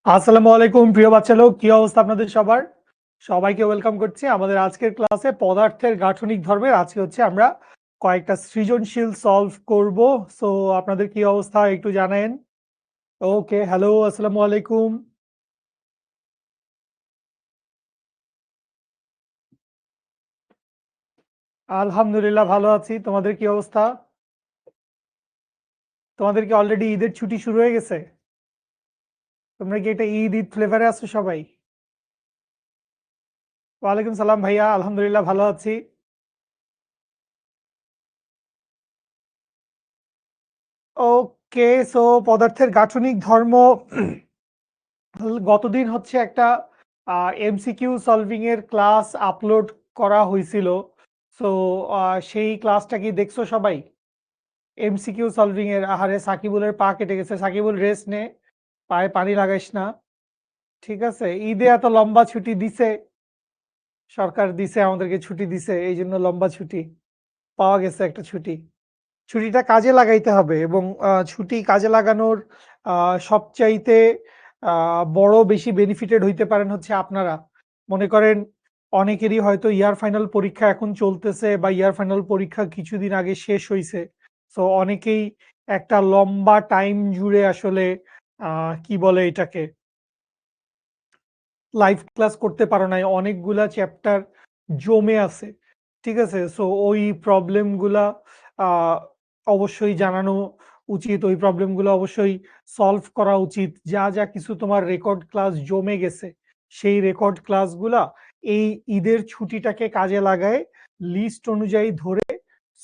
আসসালামু আলাইকুম প্রিয় বাচ্চা লোক, কি অবস্থা আপনাদের সবার? সবাইকে ওয়েলকাম করছি আমাদের আজকের ক্লাসে পদার্থের গাঠনিক ধর্মের। আজকে হচ্ছে আমরা কয়েকটা সৃজনশীল সলভ করব। সো আপনাদের কি অবস্থা একটু জানেন। ওকে, হ্যালো, আসসালামু আলাইকুম। আলহামদুলিল্লাহ ভালো আছি। তোমাদের কি অবস্থা? তোমাদের কি অলরেডি ঈদের ছুটি শুরু হয়ে গেছে? তোমরা কি একটা ঈদ ঈদ ফ্লেভারে আছো সবাই? ওয়ালাইকুম সালাম ভাইয়া, আলহামদুলিল্লাহ ভালো আছি। ওকে, সো পদার্থের গাঠনিক ধর্ম গতদিন হচ্ছে একটা এমসিকিউ সলভিং এর ক্লাস আপলোড করা হয়েছিল। সো সেই ক্লাসটা কি দেখছো সবাই? এমসিকিউ সলভিং এর। আহারে, সাকিবুলের পা কেটে গেছে। সাকিবুল রেস্ট নে, পায়ে পানি লাগাইস না, ঠিক আছে? ঈদে এত লম্বা ছুটি দিছে, সরকার দিছে, আমাদেরকে ছুটি দিছে, এই জন্য লম্বা ছুটি পাওয়া গেছে, একটা ছুটি। ছুটিটা কাজে লাগাইতে হবে এবং ছুটি কাজে লাগানোর সবচাইতে বড় বেশি বেনিফিটেড হইতে পারেন হচ্ছে আপনারা। মনে করেন অনেকেরই হয়তো ইয়ার ফাইনাল পরীক্ষা এখন চলতেছে বা ইয়ার ফাইনাল পরীক্ষা কিছুদিন আগে শেষ হয়েছে। সো অনেকেই একটা লম্বা টাইম জুড়ে আসলে কি বলে এটাকে, লাইভ ক্লাস করতে পারো নাই, অনেকগুলা চ্যাপ্টার জমে আছে, ঠিক আছে? সো ওই প্রবলেমগুলা আহ, অবশ্যই জানানো উচিত, ওই প্রবলেমগুলো অবশ্যই সলভ করা উচিত। যা যা কিছু তোমার রেকর্ড ক্লাস জমে গেছে, সেই রেকর্ড ক্লাসগুলা এই ঈদের ছুটিটাকে কাজে লাগায় লিস্ট অনুযায়ী ধরে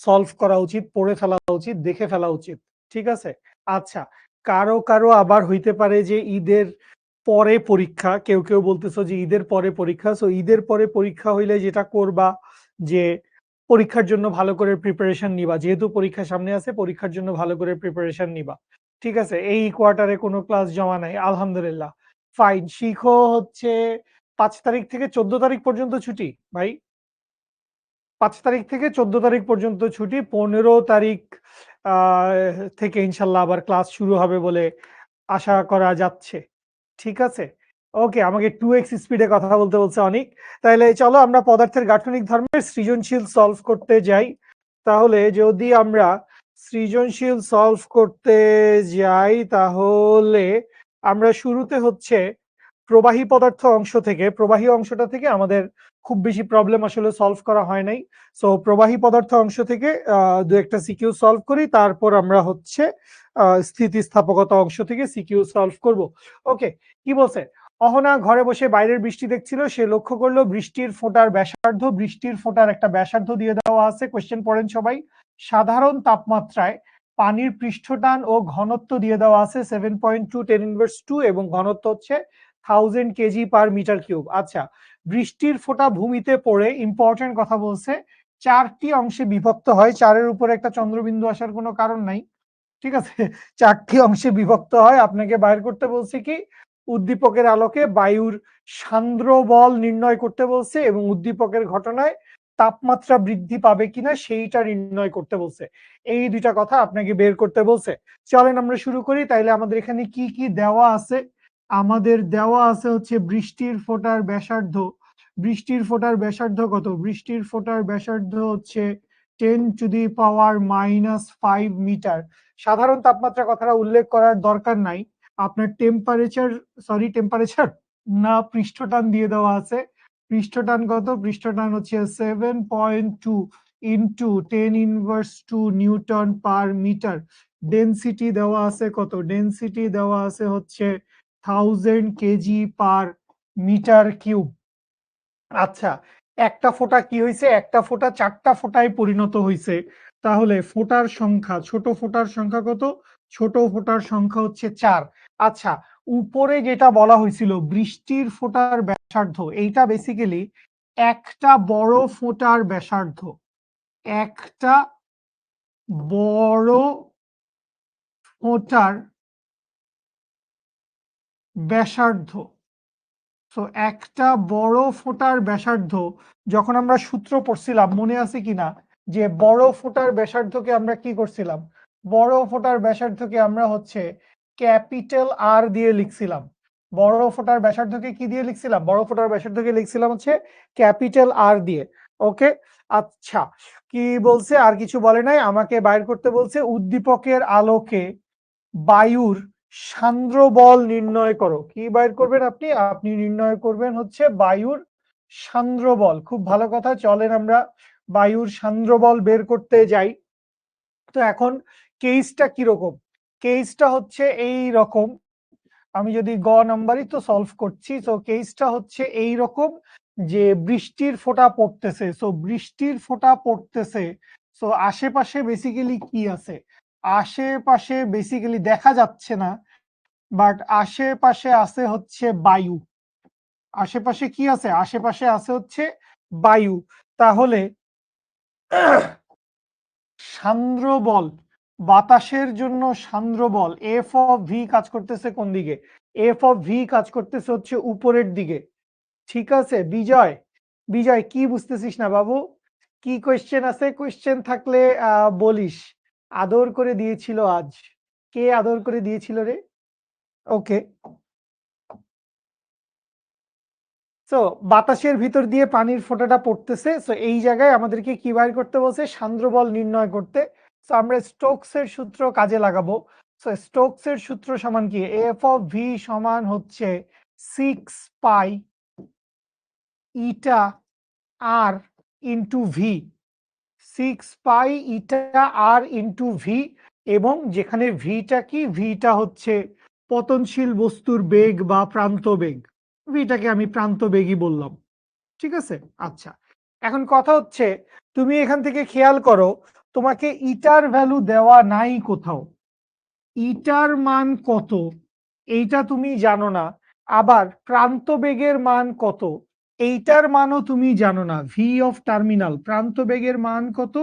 সলভ করা উচিত, পড়ে ফেলা উচিত, দেখে ফেলা উচিত, ঠিক আছে? আচ্ছা, কারো কারো আবার হইতে পারে যে ঈদের পরে পরীক্ষা, কেউ কেউ বলতেছো যে ঈদের পরে পরীক্ষা। সো ঈদের পরে পরীক্ষা হইলে যেটা করবা, যে পরীক্ষার জন্য ভালো করে প্রিপারেশন নিবা। যেহেতু পরীক্ষা সামনে আছে, পরীক্ষার জন্য ভালো করে প্রিপারেশন নিবা, ঠিক আছে? এই কোয়ার্টারে কোনো ক্লাস জমা নাই, আলহামদুলিল্লাহ, ফাইন। শিখো হচ্ছে 5 তারিখ থেকে 14 তারিখ পর্যন্ত ছুটি ভাই। 5 তারিখ থেকে 14 তারিখ পর্যন্ত ছুটি। 15 তারিখ থেকে ইনশাল্লাহ আবার ক্লাস শুরু হবে বলে আশা করা যাচ্ছে, ঠিক আছে? ওকে, আমাকে 2x স্পিডে কথা বলতে বলছে অনেক। তাহলে চলো আমরা পদার্থের গাঠনিক ধর্মের সৃজনশীল সলভ করতে যাই। তাহলে যদি আমরা সৃজনশীল সলভ করতে যাই, তাহলে আমরা শুরুতে হচ্ছে প্রবাহী পদার্থ অংশ থেকে, প্রবাহী অংশটা থেকে আমাদের খুব বেশি প্রবলেম আসলে সলভ করা হয় নাই। সো প্রবাহী পদার্থ অংশ থেকে দু একটা সিকিউ সলভ করি, তারপর আমরা হচ্ছে স্থিতিস্থাপকতা অংশ থেকে সিকিউ সলভ করব। ওকে, কি বলছে? অহনা ঘরে বসে বাইরের বৃষ্টি দেখছিল। সে লক্ষ্য করলো বৃষ্টির ফোঁটার ব্যাসার্ধ, বৃষ্টির ফোঁটার একটা ব্যাসার্ধ দিয়ে দেওয়া আছে। কোশ্চেন পড়েন সবাই। সাধারণ তাপমাত্রায় পানির পৃষ্ঠটান ও ঘনত্ব দিয়ে দেওয়া আছে 7.2 10^2 এবং ঘনত্ব হচ্ছে 1000 kg/m³। আচ্ছা, বৃষ্টির ফোঁটা ভূমিতে পড়ে, ইম্পর্টেন্ট কথা বলছে, 4টি অংশে বিভক্ত হয়। 4-এর উপরে একটা চন্দ্রবিন্দু আসার কোনো কারণ নাই, ঠিক আছে? 4টি অংশে বিভক্ত হয়। আপনাকে বাইর করতে বলছে কি, উদ্দীপকের আলোকে বায়ুর সান্দ্র বল নির্ণয় করতে বলছে এবং উদ্দীপকের ঘটনায় তাপমাত্রা বৃদ্ধি পাবে কিনা সেইটা নির্ণয় করতে বলছে। এই দুইটা কথা আপনাকে বের করতে বলছে। চলেন আমরা শুরু করি। তাইলে আমাদের এখানে কি কি দেওয়া আছে? আমাদের দেওয়া আছে হচ্ছে বৃষ্টির ফোঁটার ব্যাসার্ধ। বৃষ্টির ফোঁটার ব্যাসার্ধ কত? বৃষ্টির ফোঁটার ব্যাসার্ধ হচ্ছে 10⁻⁻5 মিটার। সাধারণ তাপমাত্রা কথাটা উল্লেখ করার দরকার নাই। আপনার টেম্পারেচার, সরি টেম্পারেচার না, পৃষ্ঠটান দিয়ে দেওয়া আছে। পৃষ্ঠটান কত? পৃষ্ঠটান হচ্ছে 7.2 into 10⁻²² newton per metre. Density দেওয়া আছে কত? ডেন্সিটি দেওয়া আছে হচ্ছে 1000 kg/m³। আচ্ছা, একটা ফোঁটা কি হয়েছে? একটা ফোঁটা 4টা ফোঁটায় পরিণত হয়েছে। তাহলে ফোঁটার সংখ্যা, ছোট ফোঁটার সংখ্যা কত? ছোট ফোঁটার সংখ্যা হচ্ছে 4। আচ্ছা, উপরে যেটা বলা হয়েছিল বৃষ্টির ফোঁটার ব্যাসার্ধ, এইটা বেসিক্যালি একটা বড় ফোঁটার ব্যাসার্ধ। একটা বড় ফোঁটার ব্যাসার্ধ। তো একটা বড় ফোঁটার ব্যাসার্ধ, যখন আমরা সূত্র পড়ছিলাম মনে আছে কিনা, যে বড় ফোঁটার ব্যাসার্ধকে আমরা কি করছিলাম? বড় ফোঁটার ব্যাসার্ধকে আমরা হচ্ছে ক্যাপিটাল আর দিয়ে লিখছিলাম। বড় ফোঁটার ব্যাসার্ধকে কি দিয়ে লিখছিলাম? বড় ফোঁটার ব্যাসার্ধকে লিখছিলাম হচ্ছে ক্যাপিটাল আর দিয়ে। ওকে, আচ্ছা কি বলছে? আর কিছু বলে নাই, আমাকে বাইর করতে বলছে উদ্দীপকের আলোকে বায়ুর সান্দ্র বল নির্ণয় করো। কি বাইর করবেন আপনি? আপনি নির্ণয় করবেন হচ্ছে বায়ুর সান্দ্র বল। খুব ভালো কথা, চলেন আমরা বায়ুর সান্দ্র বল বের করতে যাই। তো এখন কেসটা কিরকম? কেসটা হচ্ছে এই রকম, আমি যদি গ নাম্বারই তো সলভ করছি, তো কেসটা হচ্ছে এই রকম যে বৃষ্টির ফোঁটা পড়তেছে, সো বৃষ্টির ফোঁটা পড়তেছে, সো আশেপাশে বেসিক্যালি কি আছে? আশেপাশে বেসিক্যালি দেখা যাচ্ছে না, বাট আশেপাশে আছে হচ্ছে বায়ু। আশেপাশে কি আছে? আশেপাশে আছে হচ্ছে বায়ু। তাহলে সান্দ্র বল, বাতাসের জন্য সান্দ্র বল এফ অফ ভি কাজ করতেছে কোন দিকে? এফ অফ ভি কাজ করতেছে হচ্ছে উপরের দিকে। ঠিক আছে বিজয়, বিজয় কি বুঝতেছিস না বাবু? কি কোয়েশ্চেন আছে? কোয়েশ্চেন থাকলে বলিস। আদর করে দিয়েছিল আজ, কে আদর করে দিয়েছিল রে? ওকে, তো বাতাসের ভিতর দিয়ে পানির ফোঁটাটা পড়তেছে, সো এই জায়গায় আমাদেরকে কি বাইর করতে বলছে? সান্দ্র বল নির্ণয় করতে। সো আমরা স্টোকসের সূত্র কাজে লাগাবো। সো স্টোকসের সূত্র সমান কি? এফ অফ ভি সমান হচ্ছে 6 পাই ইটা আর ইন্টু ভি। 6 পাই ইটা আর ইন্টু ভি, এবং যেখানে ভিটা কি? ভিটা হচ্ছে পতনশীল বস্তুর বেগ বা প্রান্ত বেগ। ভিটাকে আমি প্রান্ত বেগই বললাম। ঠিক আছে, আচ্ছা এখন কথা হচ্ছে, তুমি এখান থেকে খেয়াল করো, তোমাকে ইটার ভ্যালু দেওয়া নাই কোথাও। ইটার মান কত এইটা তুমি জানো না, আবার প্রান্ত বেগের মান কত এইটার মানও তুমি জানো না। ভি অফ টার্মিনাল, প্রান্ত বেগের মান কত,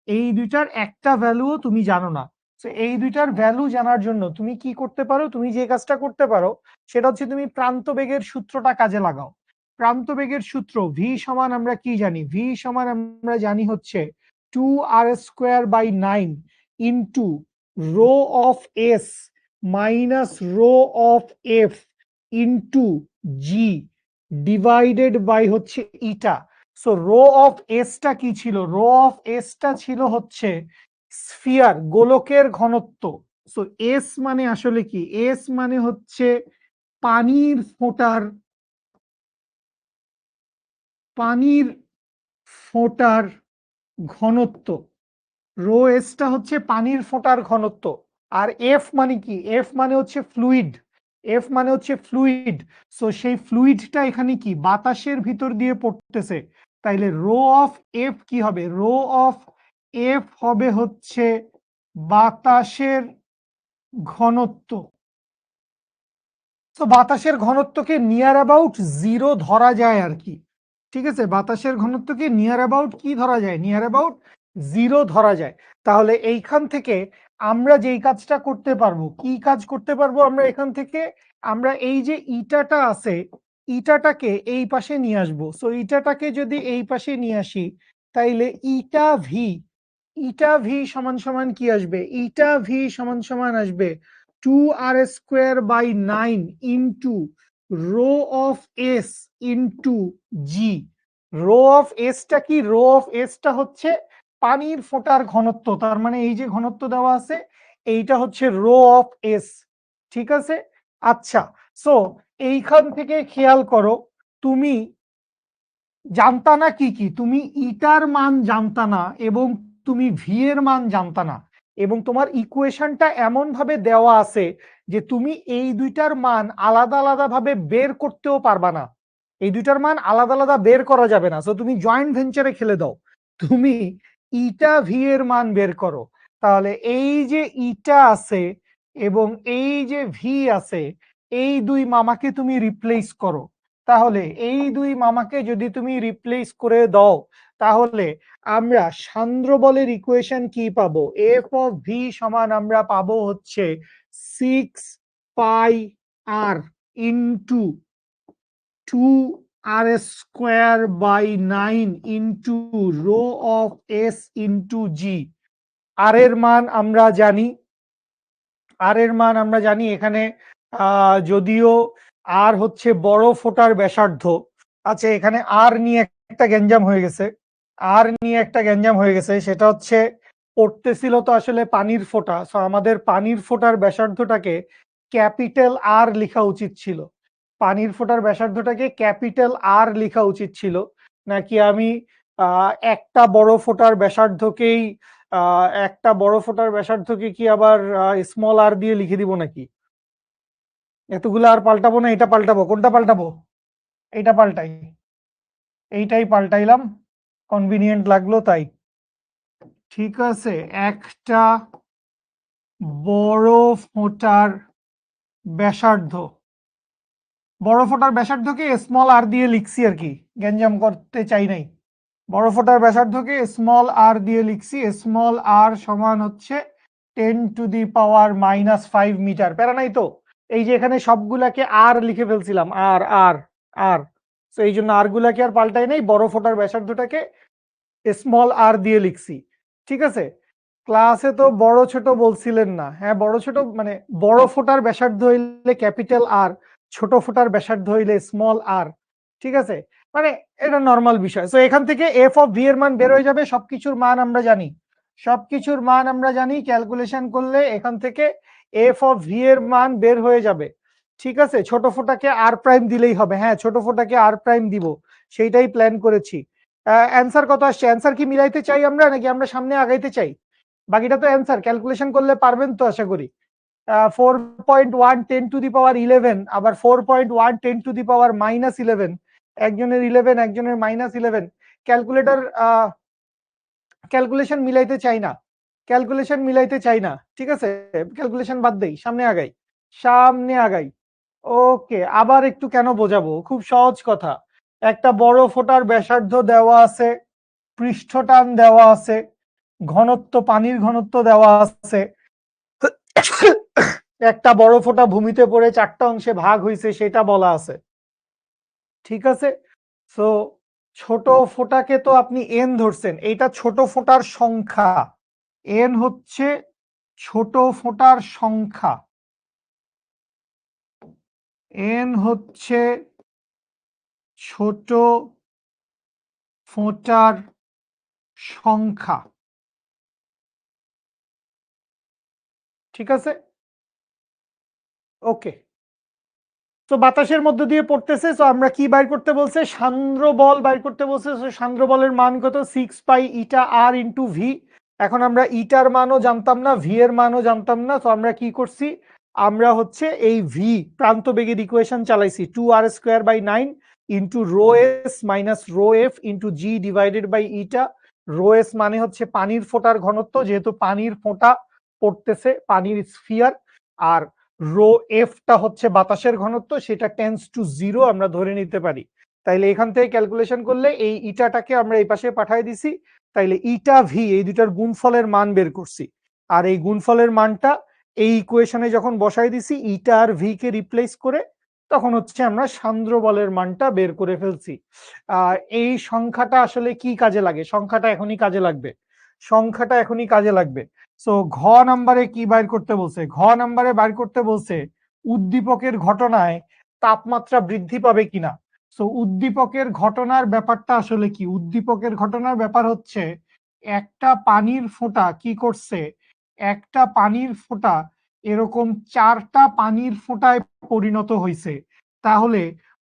এই দুইটার একটা ভ্যালুও তুমি জানো না। তো এই দুইটার ভ্যালু জানার জন্য তুমি কি করতে পারো? তুমি যে কাজটা করতে পারো সেটা হচ্ছে তুমি প্রান্ত বেগের সূত্রটা কাজে লাগাও। প্রান্ত বেগের সূত্র ভি সমান আমরা কি জানি? ভি সমান আমরা জানি হচ্ছে 2r²/9 into rho of s minus rho of f into g divided by হচ্ছে ইটা। সো রো অফ এসটা কি ছিল? রো অফ এসটা ছিল হচ্ছে স্ফিয়ার, গোলকের ঘনত্ব। সো এস মানে আসলে কি? এস মানে হচ্ছে পানির ফোঁটার, পানির ফোঁটার ঘনত্ব। রো এসটা হচ্ছে পানির ফোঁটার ঘনত্ব। আর এফ মানে কি? এফ মানে হচ্ছে ফ্লুইড, এফ মানে হচ্ছে ফ্লুইড। সো সেই ফ্লুইডটা এখানে কি? বাতাসের ভিতর দিয়ে পড়তেছে। তাইলে রো অফ এফ কি হবে? রো অফ এফ হবে হচ্ছে বাতাসের ঘনত্ব। তো বাতাসের ঘনত্বকে নিয়ার অ্যাবাউট জিরো ধরা যায় আর কি। ঠিক আছে, বাতাসের ঘনত্বকে নিয়ার অ্যাবাউট কি ধরা যায়? নিয়ার অ্যাবাউট জিরো ধরা যায়। তাহলে এইখান থেকে আমরা যেই কাজটা করতে পারবো, কি কাজ করতে পারবো আমরা এখান থেকে? আমরা এই যে ইটাটা আছে, ইটাটাকে এই পাশে নিয়ে আসবো। সো ইটাটাকে যদি এই পাশে নিয়ে আসি, তাইলে ইটা ভি, ইটা ভি সমান সমান কি আসবে? ইটা ভি সমান সমান আসবে 2r²/9 into rho of s into g. Rho of এসটা কি? রো অফ এসটা হচ্ছে পানির ফোঁটার ঘনত্ব, তার মানে এই যে ঘনত্ব দেওয়া আছে এইটা হচ্ছে রো অফ এস। ঠিক আছে, আচ্ছা সো এইখান থেকে খেয়াল করো, তুমি জানতা না কি কি? তুমি ইটার মান জানতা না, এবং তুমি ভি এর মান জানতা না, এবং তোমার ইকুয়েশনটা এমন ভাবে দেওয়া আছে যে তুমি এই দুইটার মান আলাদা আলাদা ভাবে বের করতেও পারবা না। এই দুইটার মান আলাদা আলাদা বের করা যাবে না। তো তুমি জয়েন্ট ভেঞ্চারে খেলে দাও, তুমি ইটা ভি এর মান বের করো। তাহলে এই যে ইটা আছে এবং এই যে ভি আছে, এই দুই মামাকে তুমি রিপ্লেস করো। তাহলে এই দুই মামাকে যদি তুমি রিপ্লেস করে দাও, তাহলে আমরা সান্দ্র বলের ইকুয়েশন কি পাবো? এফ অফ ভি সমান আমরা পাবো হচ্ছে 6 pi r into 2r²/9 into rho of s into g. R এর মান আমরা জানি, আর এর মান আমরা জানি এখানে যদিও আর হচ্ছে বড় ফোঁটার ব্যাসার্ধ। আচ্ছা, এখানে আর নিয়ে একটা গ্যাঞ্জাম হয়ে গেছে, সেটা হচ্ছে পড়তেছিল তো আসলে পানির ফোঁটা, সো আমাদের পানির ফোঁটার ব্যাসার্ধটাকে ক্যাপিটাল আর লেখা উচিত ছিল। পানির ফোঁটার ব্যাসার্ধটাকে ক্যাপিটাল আর লেখা উচিত ছিল, নাকি আমি একটা বড় ফোঁটার ব্যাসার্ধকে কি আবার স্মল আর দিয়ে লিখে দিব নাকি? এতগুলো আর পাল্টাবো না, এটা পাল্টাবো, কোনটা পাল্টাবো? এইটা পাল্টাই, এইটাই পাল্টাইলাম, কনভিনিয়েন্ট লাগলো তাই। ঠিক আছে, একটা বড় ফোঁটার ব্যাসার্ধ, বড় ফোঁটার ব্যাসার্ধকে স্মল আর দিয়ে লিখছি আর কি, গ্যাঞ্জাম করতে চাই নাই। বড় ফোঁটার ব্যাসার্ধকে স্মল আর দিয়ে লিখছি, স্মল আর সমান হচ্ছে 10⁻⁻5 মিটার। প্যারা নাই তো, এই যে এখানে সবগুলাকে আর লিখে ফেলছিলাম, আর আর আর, তো এই জন্য আর গুলাকে আর পাল্টাই নাই, বড় ফোঁটার ব্যাসার্ধটাকে স্মল আর দিয়ে লিখছি। ঠিক আছে, ক্লাসে তো বড় ছোট বলছিলেন না, হ্যাঁ বড় ছোট মানে বড় ফোঁটার ব্যাসার্ধ হইলে ক্যাপিটাল আর, ছোট ফোঁটার ব্যাসার্ধ হইলে স্মল আর। ঠিক আছে, মানে এটা নর্মাল বিষয়। তো এখান থেকে এফ অফ ভি এর মান বের হয়ে যাবে, সবকিছুর মান আমরা জানি, ক্যালকুলেশন করলে এখান থেকে এফ অফ ভি এর মান বের হয়ে যাবে। ঠিক আছে, ছোট ফোঁটাকে আর প্রাইম দিলেই হবে, হ্যাঁ ছোট ফোঁটাকে আর প্রাইম দিব, সেইটাই প্ল্যান করেছি। অ্যান্সার কত আসছে? অ্যান্সার কি মিলাইতে চাই আমরা, নাকি আমরা সামনে আগাইতে চাই? বাকিটা তো অ্যান্সার, ক্যালকুলেশন করলে পারবেন তো আশা করি। 4.1 10⁻11, আবার 4.1 10⁻−11, একজনের 11 একজনের -11। ক্যালকুলেটর ক্যালকুলেশন মিলাইতে চাই না। ঠিক আছে, ক্যালকুলেশন বাদ দেই, সামনে আগাই। ওকে, আবার একটু কেন বোঝাবো, খুব সহজ কথা। একটা বড় ফোঁটার ব্যাসার্ধ দেওয়া আছে, পৃষ্ঠটান দেওয়া আছে, ঘনত্ব, পানির ঘনত্ব দেওয়া আছে, একটা বড় ফোঁটা ভূমিতে পড়ে 4টা অংশে ভাগ হয়েছে সেটা বলা আছে। ঠিক আছে, সো ছোট ফোঁটাকে তো আপনি এন ধরছেন, এইটা ছোট ফোঁটার সংখ্যা, এন হচ্ছে ছোট ফোঁটার সংখ্যা, এন হচ্ছে ছোট ফোঁটার সংখ্যা। ঠিক আছে, ওকে। তো বাতাসের মধ্য দিয়ে পড়তেছে, তো আমরা কি বাইর করতে বলছে? সান্দ্র বল বাইর করতে বলছে। সান্দ্র বলের মান কত? 6π⁰r into V. এখন আমরা ইটার মানও জানতাম না, ভি এর মানও জানতাম না, তো আমরা কি করছি, আমরা হচ্ছে এই ভি প্রান্ত বেগের ইকুয়েশন চালাইছি, 2r²/9 into rho s minus rho f into g divided by eta. Rho s মানে হচ্ছে পানির ফোঁটার ঘনত্ব, যেহেতু পানির ফোঁটা পড়তেছে, পানির স্ফিয়ার, আর রো এফটা হচ্ছে বাতাসের ঘনত্ব, সেটা টেন্স টু 0 আমরা ধরে নিতে পারি। তাইলে এখান থেকে ক্যালকুলেশন করলে এই ইটাটাকে আমরা এই পাশে পাঠিয়ে দিছি, তাইলে ইটা ভি এই দুটার গুণফলের মান বের করছি। আর এই গুণফলের মানটা এই ইকুয়েশনে যখন বসাই দিছি, ইটা আর ভি কে রিপ্লেস করে, তখন হচ্ছে আমরা সান্দ্র বলের মানটা বের করে ফেলছি। এই সংখ্যাটা আসলে কি কাজে লাগে? সংখ্যাটা এখনই কাজে লাগবে। সো ঘ নাম্বারে কি বাইর করতে বলছে? ঘ নাম্বারে বাইর করতে বলছে উদ্দীপকের ঘটনায় তাপমাত্রা বৃদ্ধি পাবে কিনা। সো উদ্দীপকের ঘটনার ব্যাপারটা আসলে কি? উদ্দীপকের ঘটনার ব্যাপার হচ্ছে একটা পানির ফোঁটা কি করছে, একটা পানির ফোঁটা এরকম 4টা পানির ফোঁটায় পরিণত হয়েছে। তাহলে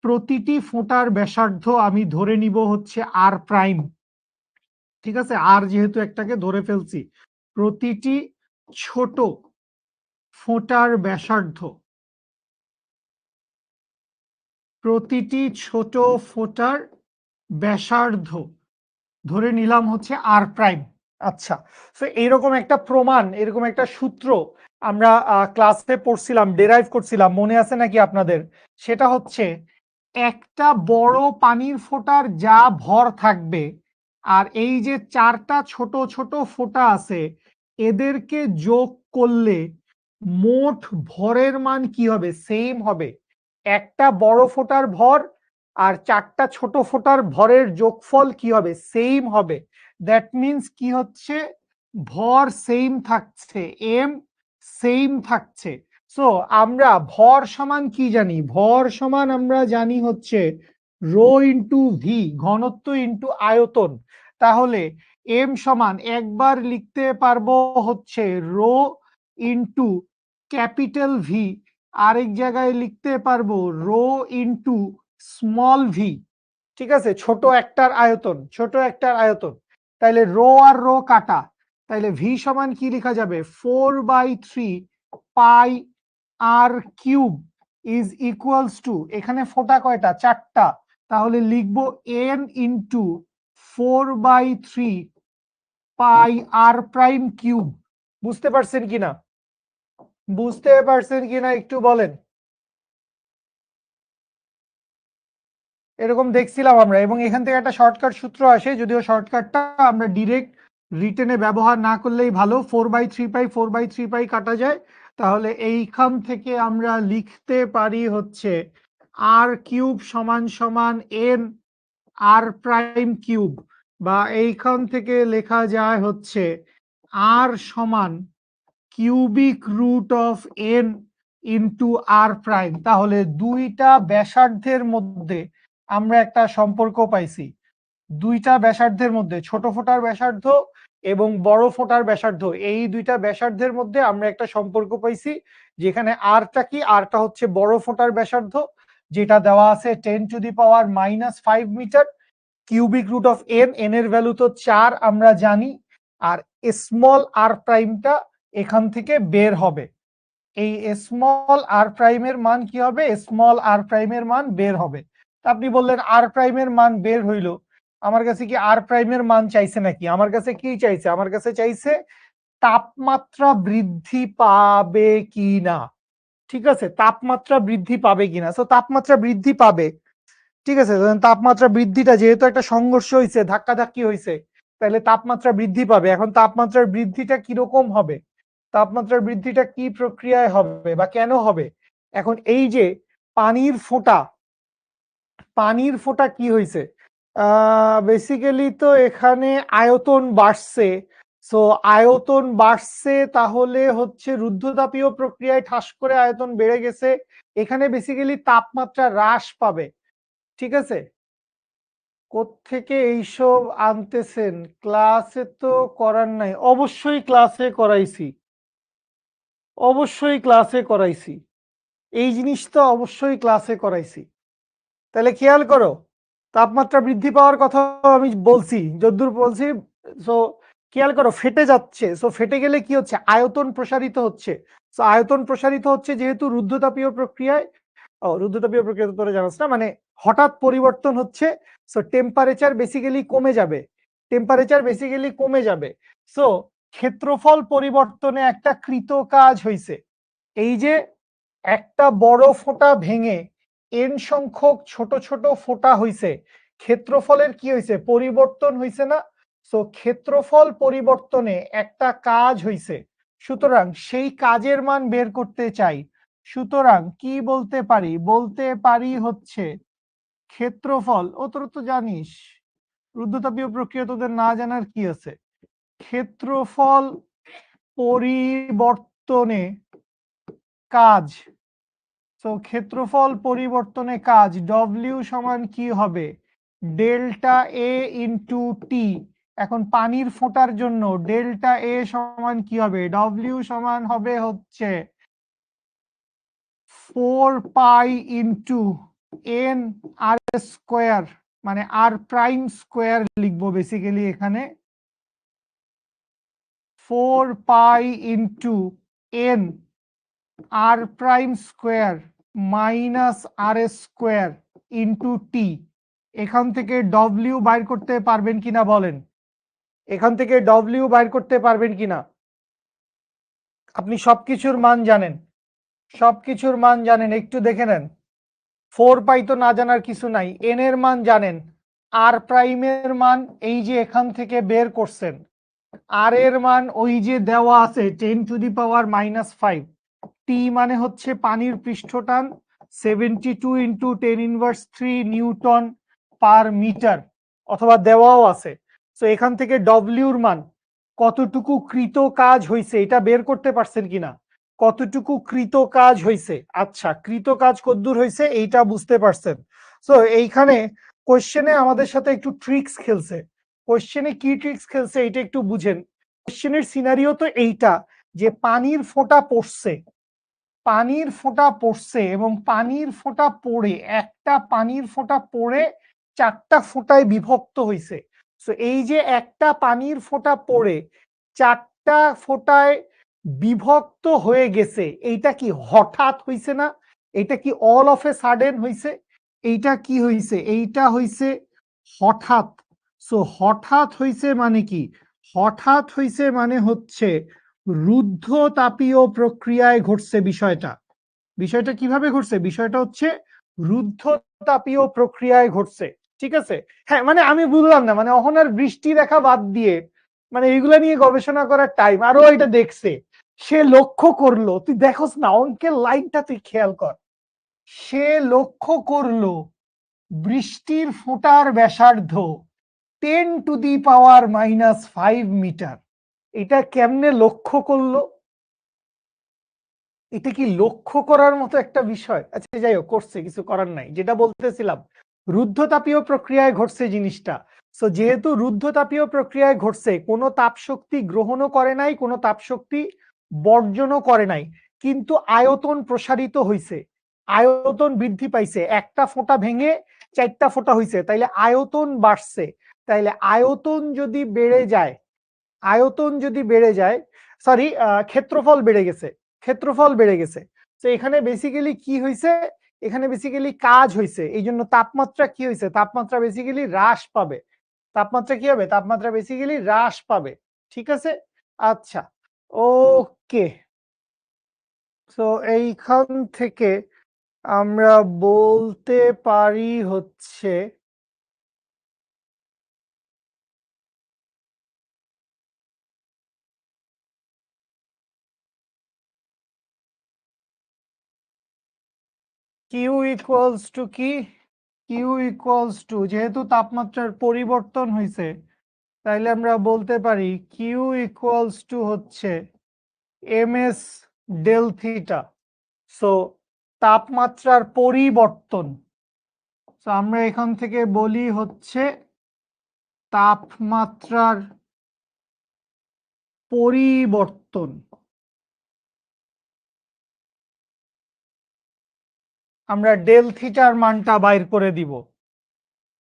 প্রতিটি ফোঁটার ব্যাসার্ধ আমি ধরে নিব হচ্ছে আর প্রাইম। ঠিক আছে, আর যেহেতু একটাকে ধরে ফেলছি, প্রতিটি ছোট ফোঁটার ব্যাসার্ধ, প্রতিটি ছোট ফোঁটার ব্যাসার্ধ ধরে নিলাম হচ্ছে আর প্রাইম। আচ্ছা, তো এইরকম একটা প্রমাণ, এরকম একটা সূত্র আমরা ক্লাসে পড়ছিলাম, ডেরাইভ করছিলাম, মনে আছে নাকি আপনাদের? সেটা হচ্ছে একটা বড় পানির ফোঁটার যা ভর থাকবে, আর এই যে 4টা ছোট ছোট ফোঁটা আছে, এদেরকে যোগ করলে মোট ভরের মান কি হবে? সেম হবে। একটা বড় ফোঁটার ভর আর 4টা ছোট ফোঁটার ভরের যোগফল কি হবে? সেম হবে। দ্যাট মিন্স কি হচ্ছে, ভর সেম থাকছে, এম সেম থাকছে। সো আমরা ভর সমান কি জানি? ভর সমান আমরা জানি হচ্ছে রো ইন্টু ভি, ঘনত্ব ইন্টু আয়তন। তাহলে এম সমান একবার লিখতে পারবো হচ্ছে রো ইন্টু ক্যাপিটাল ভি, আরেক জায়গায় লিখতে পারবো রো ইন্টু স্মল ভি। ঠিক আছে, ছোট একটার আয়তন, ছোট একটার আয়তন। তাইলে রো আর রো কাটা, তাইলে ভি সমান কি লেখা যাবে? 4/3 পাই r cube is equals two, এখানে ফোঁটা কয়টা? চারটা, তাহলে লিখবো এন ইন্টু 4/3 পাই আর প্রাইম কিউব। বুঝতে পারছেন কিনা? বুঝতে পারছেন কিনা একটু বলেন। এরকম দেখছিলাম আমরা, এবং এখান থেকে একটা শর্টকাট সূত্র আসে, যদিও শর্টকাটটা আমরা ডিরেক্ট রিটেনে ব্যবহার না করলেই ভালো। 4/3 পাই 4/3 পাই কাটা যায়, তাহলে এইখান থেকে আমরা লিখতে পারি হচ্ছে আর কিউব সমান সমান এন আর প্রাইম কিউব, বা এইখান থেকে লেখা যায় হচ্ছে আর সমান cubic root of n into r prime. তাহলে দুইটা ব্যাসার্ধের মধ্যে আমরা একটা সম্পর্ক পাইছি। দুইটা ব্যাসার্ধের মধ্যে, ছোট ফোঁটার ব্যাসার্ধ এবং বড় ফোঁটার ব্যাসার্ধ, এই দুইটা ব্যাসার্ধের মধ্যে আমরা একটা সম্পর্ক পাইছি, যেখানে আরটা কি? আরটা হচ্ছে বড় ফোঁটার ব্যাসার্ধ, যেটা দেওয়া আছে 10⁻⁻5 metre. Cubic root of n, n এর ভ্যালু তো 4 আমরা জানি, আর স্মল আর প্রাইমটা এখান থেকে বের হবে। এই স্মল আর প্রাইমের মান কি হবে? স্মল আর প্রাইমের মান বের হবে। আপনি বললেন আর প্রাইমের মান বের হইলো, আমার কাছে কি আর প্রাইমের মান চাইছে নাকি? আমার কাছে কি চাইছে? আমার কাছে চাইছে তাপমাত্রা বৃদ্ধি পাবে কি না। ঠিক আছে, তাপমাত্রা বৃদ্ধি পাবে কিনা। সো তাপমাত্রা বৃদ্ধি পাবে। ঠিক আছে, তাপমাত্রা বৃদ্ধিটা যেহেতু একটা সংঘর্ষ হয়েছে, ধাক্কাধাক্কি হয়েছে, তাহলে তাপমাত্রা বৃদ্ধি পাবে। এখন তাপমাত্রার বৃদ্ধিটা কিরকম হবে? তাপমাত্রার বৃদ্ধিটা কি প্রক্রিয়ায় হবে বা কেন হবে? এখন এই যে পানির ফোঁটা, পানির ফোঁটা কি হয়েছে? বেসিক্যালি তো এখানে আয়তন বাড়ছে। সো আয়তন বাড়ছে, তাহলে হচ্ছে রুদ্ধতাপীয় প্রক্রিয়ায় ঠাস করে আয়তন বেড়ে গেছে, এখানে বেসিক্যালি তাপমাত্রা হ্রাস পাবে। ঠিক আছে, কোত্থেকে এইসব আনতেছেন? ক্লাসে তো করার নাই। অবশ্যই ক্লাসে করাইছি, অবশ্যই ক্লাসে করাইছি, এই জিনিস তো অবশ্যই ক্লাসে করাইছি। তাহলে খেয়াল করো, তাপমাত্রা বৃদ্ধি পাওয়ার কথা আমি বলছি, যদ্দূর বলছি। সো খেয়াল করো, ফেটে যাচ্ছে। সো ফেটে গেলে কি হচ্ছে? আয়তন প্রসারিত হচ্ছে। সো আয়তন প্রসারিত হচ্ছে যেহেতু রুদ্ধতাপীয় প্রক্রিয়ায়, রুদ্ধতাপীয় প্রক্রিয়া তো তোরা জানাস না, মানে হঠাৎ পরিবর্তন হচ্ছে। সো টেম্পারেচার বেসিক্যালি কমে যাবে, টেম্পারেচার বেসিক্যালি কমে যাবে। সো ক্ষেত্রফল পরিবর্তনে একটা কৃত কাজ হইছে। এই যে একটা বড় ফোঁটা ভেঙে এন সংখ্যক ছোট ছোট ফোঁটা হইছে, ক্ষেত্রফলের কি হইছে? পরিবর্তন হইছে না? সো ক্ষেত্রফল পরিবর্তনে একটা কাজ হইছে, সুতরাং সেই কাজের মান বের করতে চাই। সুতরাং কি বলতে পারি? বলতে পারি হচ্ছে ক্ষেত্রফল, ও তোরা তো জানিস, রুদ্ধতাপীয় প্রক্রিয়া তোদের না জানার কি আছে। ক্ষেত্রফল পরিবর্তনে কাজ, তো ক্ষেত্রফল পরিবর্তনে কাজ ডব্লিউ সমান কি হবে? ডেল্টা এ ইন্টু টি। এখন পানির ফোঁটার জন্য ডেল্টা এ সমান কি হবে? ডব্লিউ সমান হবে হচ্ছে 4 pi into n r square, মানে আর প্রাইম স্কোয়ার লিখবো বেসিক্যালি এখানে। 4 পাই ইন্টু এন আর prime square minus r square into টি। এখান থেকে ডব্লিউ বাইর করতে পারবেন কিনা বলেন? এখান থেকে ডব্লিউ বাইর করতে পারবেন কিনা? আপনি সবকিছুর মান জানেন, সবকিছুর মান জানেন, একটু দেখে নেন। 4 পাই তো না জানার কিছু নাই, এন এর মান জানেন, আর প্রাইমের মান এই যে এখান থেকে বের করছেন, আর এর মান ওই যে দেওয়া আছে 10⁻⁻5। টি মানে হচ্ছে পানির পৃষ্ঠটান, 72 ইন্টু 10⁻³ নিউটন পার মিটার, অথবা দেওয়াও আছে। তো এখান থেকে ডব্লিউর মান, কতটুকু কৃত কাজ হয়েছে, এটা বের করতে পারছেন কিনা? কতটুকু কৃত কাজ হয়েছে। আচ্ছা, কৃত কাজ কতদূর হয়েছে এইটা বুঝতে পারছেন। সো এইখানে কোশ্চেনে আমাদের সাথে একটু ট্রিক্স খেলছে। কোশ্চেনে কি ট্রিক্স খেলছে এটা একটু বুঝেন। কোশ্চেনের সিনারিও তো এইটা যে পানির ফোঁটা পড়ছে, পানির ফোঁটা পড়ছে এবং পানির ফোঁটা পড়ে একটা পানির ফোঁটা পড়ে 4টা ফোঁটায় বিভক্ত হয়েছে। সো এই যে একটা পানির ফোঁটা পড়ে 4টা ফোঁটায় বিভক্ত হয়ে গেছে, এইটা কি হঠাৎ হইছে না? এটা কি অল অফ এ সাডেন হইছে? এইটা কি হইছে? এইটা হইছে হঠাৎ। সো হঠাৎ হইছে মানে কি? হঠাৎ হইছে মানে হচ্ছে রুদ্ধ তাপীয় প্রক্রিয়ায় ঘটছে বিষয়টা। বিষয়টা কিভাবে ঘটছে? বিষয়টা হচ্ছে রুদ্ধ তাপীয় প্রক্রিয়ায় ঘটছে। ঠিক আছে? হ্যাঁ, মানে আমি বুঝলাম না, মানে অহনার বৃষ্টি দেখা বাদ দিয়ে মানে এগুলা নিয়ে গবেষণা করার টাইম। আরো এটা দেখছে, সে লক্ষ্য করলো, তুই দেখোস না অঙ্কের লাইনটা তুই খেয়াল কর। সে লক্ষ্য করলো বৃষ্টির ফোঁটার ব্যাসার্ধ 10⁻⁻5 মিটার। এটা কেমনে লক্ষ্য করলো? এটা কি লক্ষ্য করার মতো একটা বিষয়? আচ্ছা যাই হোক, করছে, কিছু করার নাই। যেটা বলতেছিলাম, রুদ্ধতাপীয় প্রক্রিয়ায় ঘটছে জিনিসটা। সো যেহেতু রুদ্ধতাপীয় প্রক্রিয়ায় ঘটছে, কোনো তাপশক্তি গ্রহণও করে নাই, কোনো তাপশক্তি বর্জনও করে নাই, কিন্তু আয়তন প্রসারিত হইছে, আয়তন বৃদ্ধি পাইছে। একটা ফোঁটা ভেঙে 4টা ফোঁটা হইছে, তাইলে আয়তন বাড়ছে। তাইলে আয়তন যদি বেড়ে যায়, আয়তন যদি বেড়ে যায়, সরি, ক্ষেত্রফল বেড়ে গেছে, ক্ষেত্রফল বেড়ে গেছে। তো এখানে বেসিক্যালি কি হয়েছে? এখানে বেসিক্যালি কাজ হয়েছে, এই জন্য তাপমাত্রা কি হয়েছে? তাপমাত্রা বেসিক্যালি হ্রাস পাবে। তাপমাত্রা কি হবে? তাপমাত্রা বেসিক্যালি হ্রাস পাবে। ঠিক আছে? আচ্ছা, ওকে। তো এইখান থেকে আমরা বলতে পারি হচ্ছে কিউ ইকুয়ালস টু কি? কিউ ইকুয়ালস টু, যেহেতু তাপমাত্রার পরিবর্তন হয়েছে, তাইলে আমরা বলতে পারি কিউ ইকুয়ালস টু হচ্ছে m s del theta. So তাপমাত্রার পরিবর্তন, সো আমরা এখান থেকে বলি হচ্ছে তাপমাত্রার পরিবর্তন। আমরা ডেল থিটার মানটা বাইর করে দিব।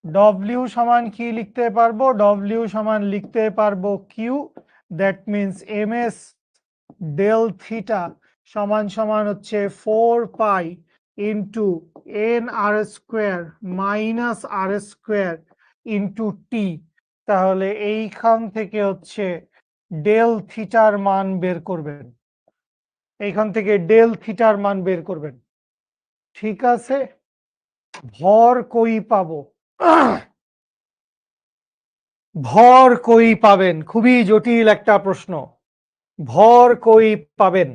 ডব্লিউ সমান কি লিখতে পারবো? ডব্লিউ সমান লিখতে পারবো q, that means m s del theta সমান সমান হচ্ছে 4 pi into n r square minus r square into t. তাহলে এইখান থেকে হচ্ছে ডেল থিটার মান বের করবেন, এইখান থেকে ডেল থিটার মান বের করবেন। ঠিক আছে? ভর কই পাবো? ভর কই পাবেন? খুবই জটিল একটা প্রশ্ন। ভর কই পাবেন?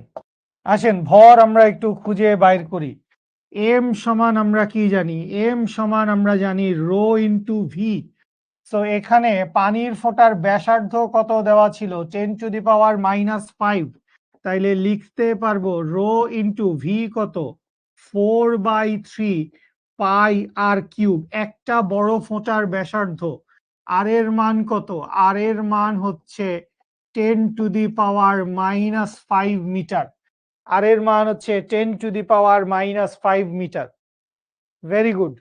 আসেন ভর আমরা একটু খুঁজে বাইর করি। এম সমান আমরা কি জানি? এম সমান আমরা জানি রো ইন্টু ভি। সো এখানে পানির ফোঁটার ব্যাসার্ধ কত দেওয়া ছিল? 10⁻⁻5। তাইলে লিখতে পারবো রো ইন্টু ভি কত? 4/3 পাই আর কিউব। একটা বড় ফোঁটার ব্যাসার্ধ, আর এর মান কত? আর এর মান হচ্ছে 10⁻⁻5 মিটার। আর এর মান হচ্ছে 10⁻⁻5 মিটার। Very good.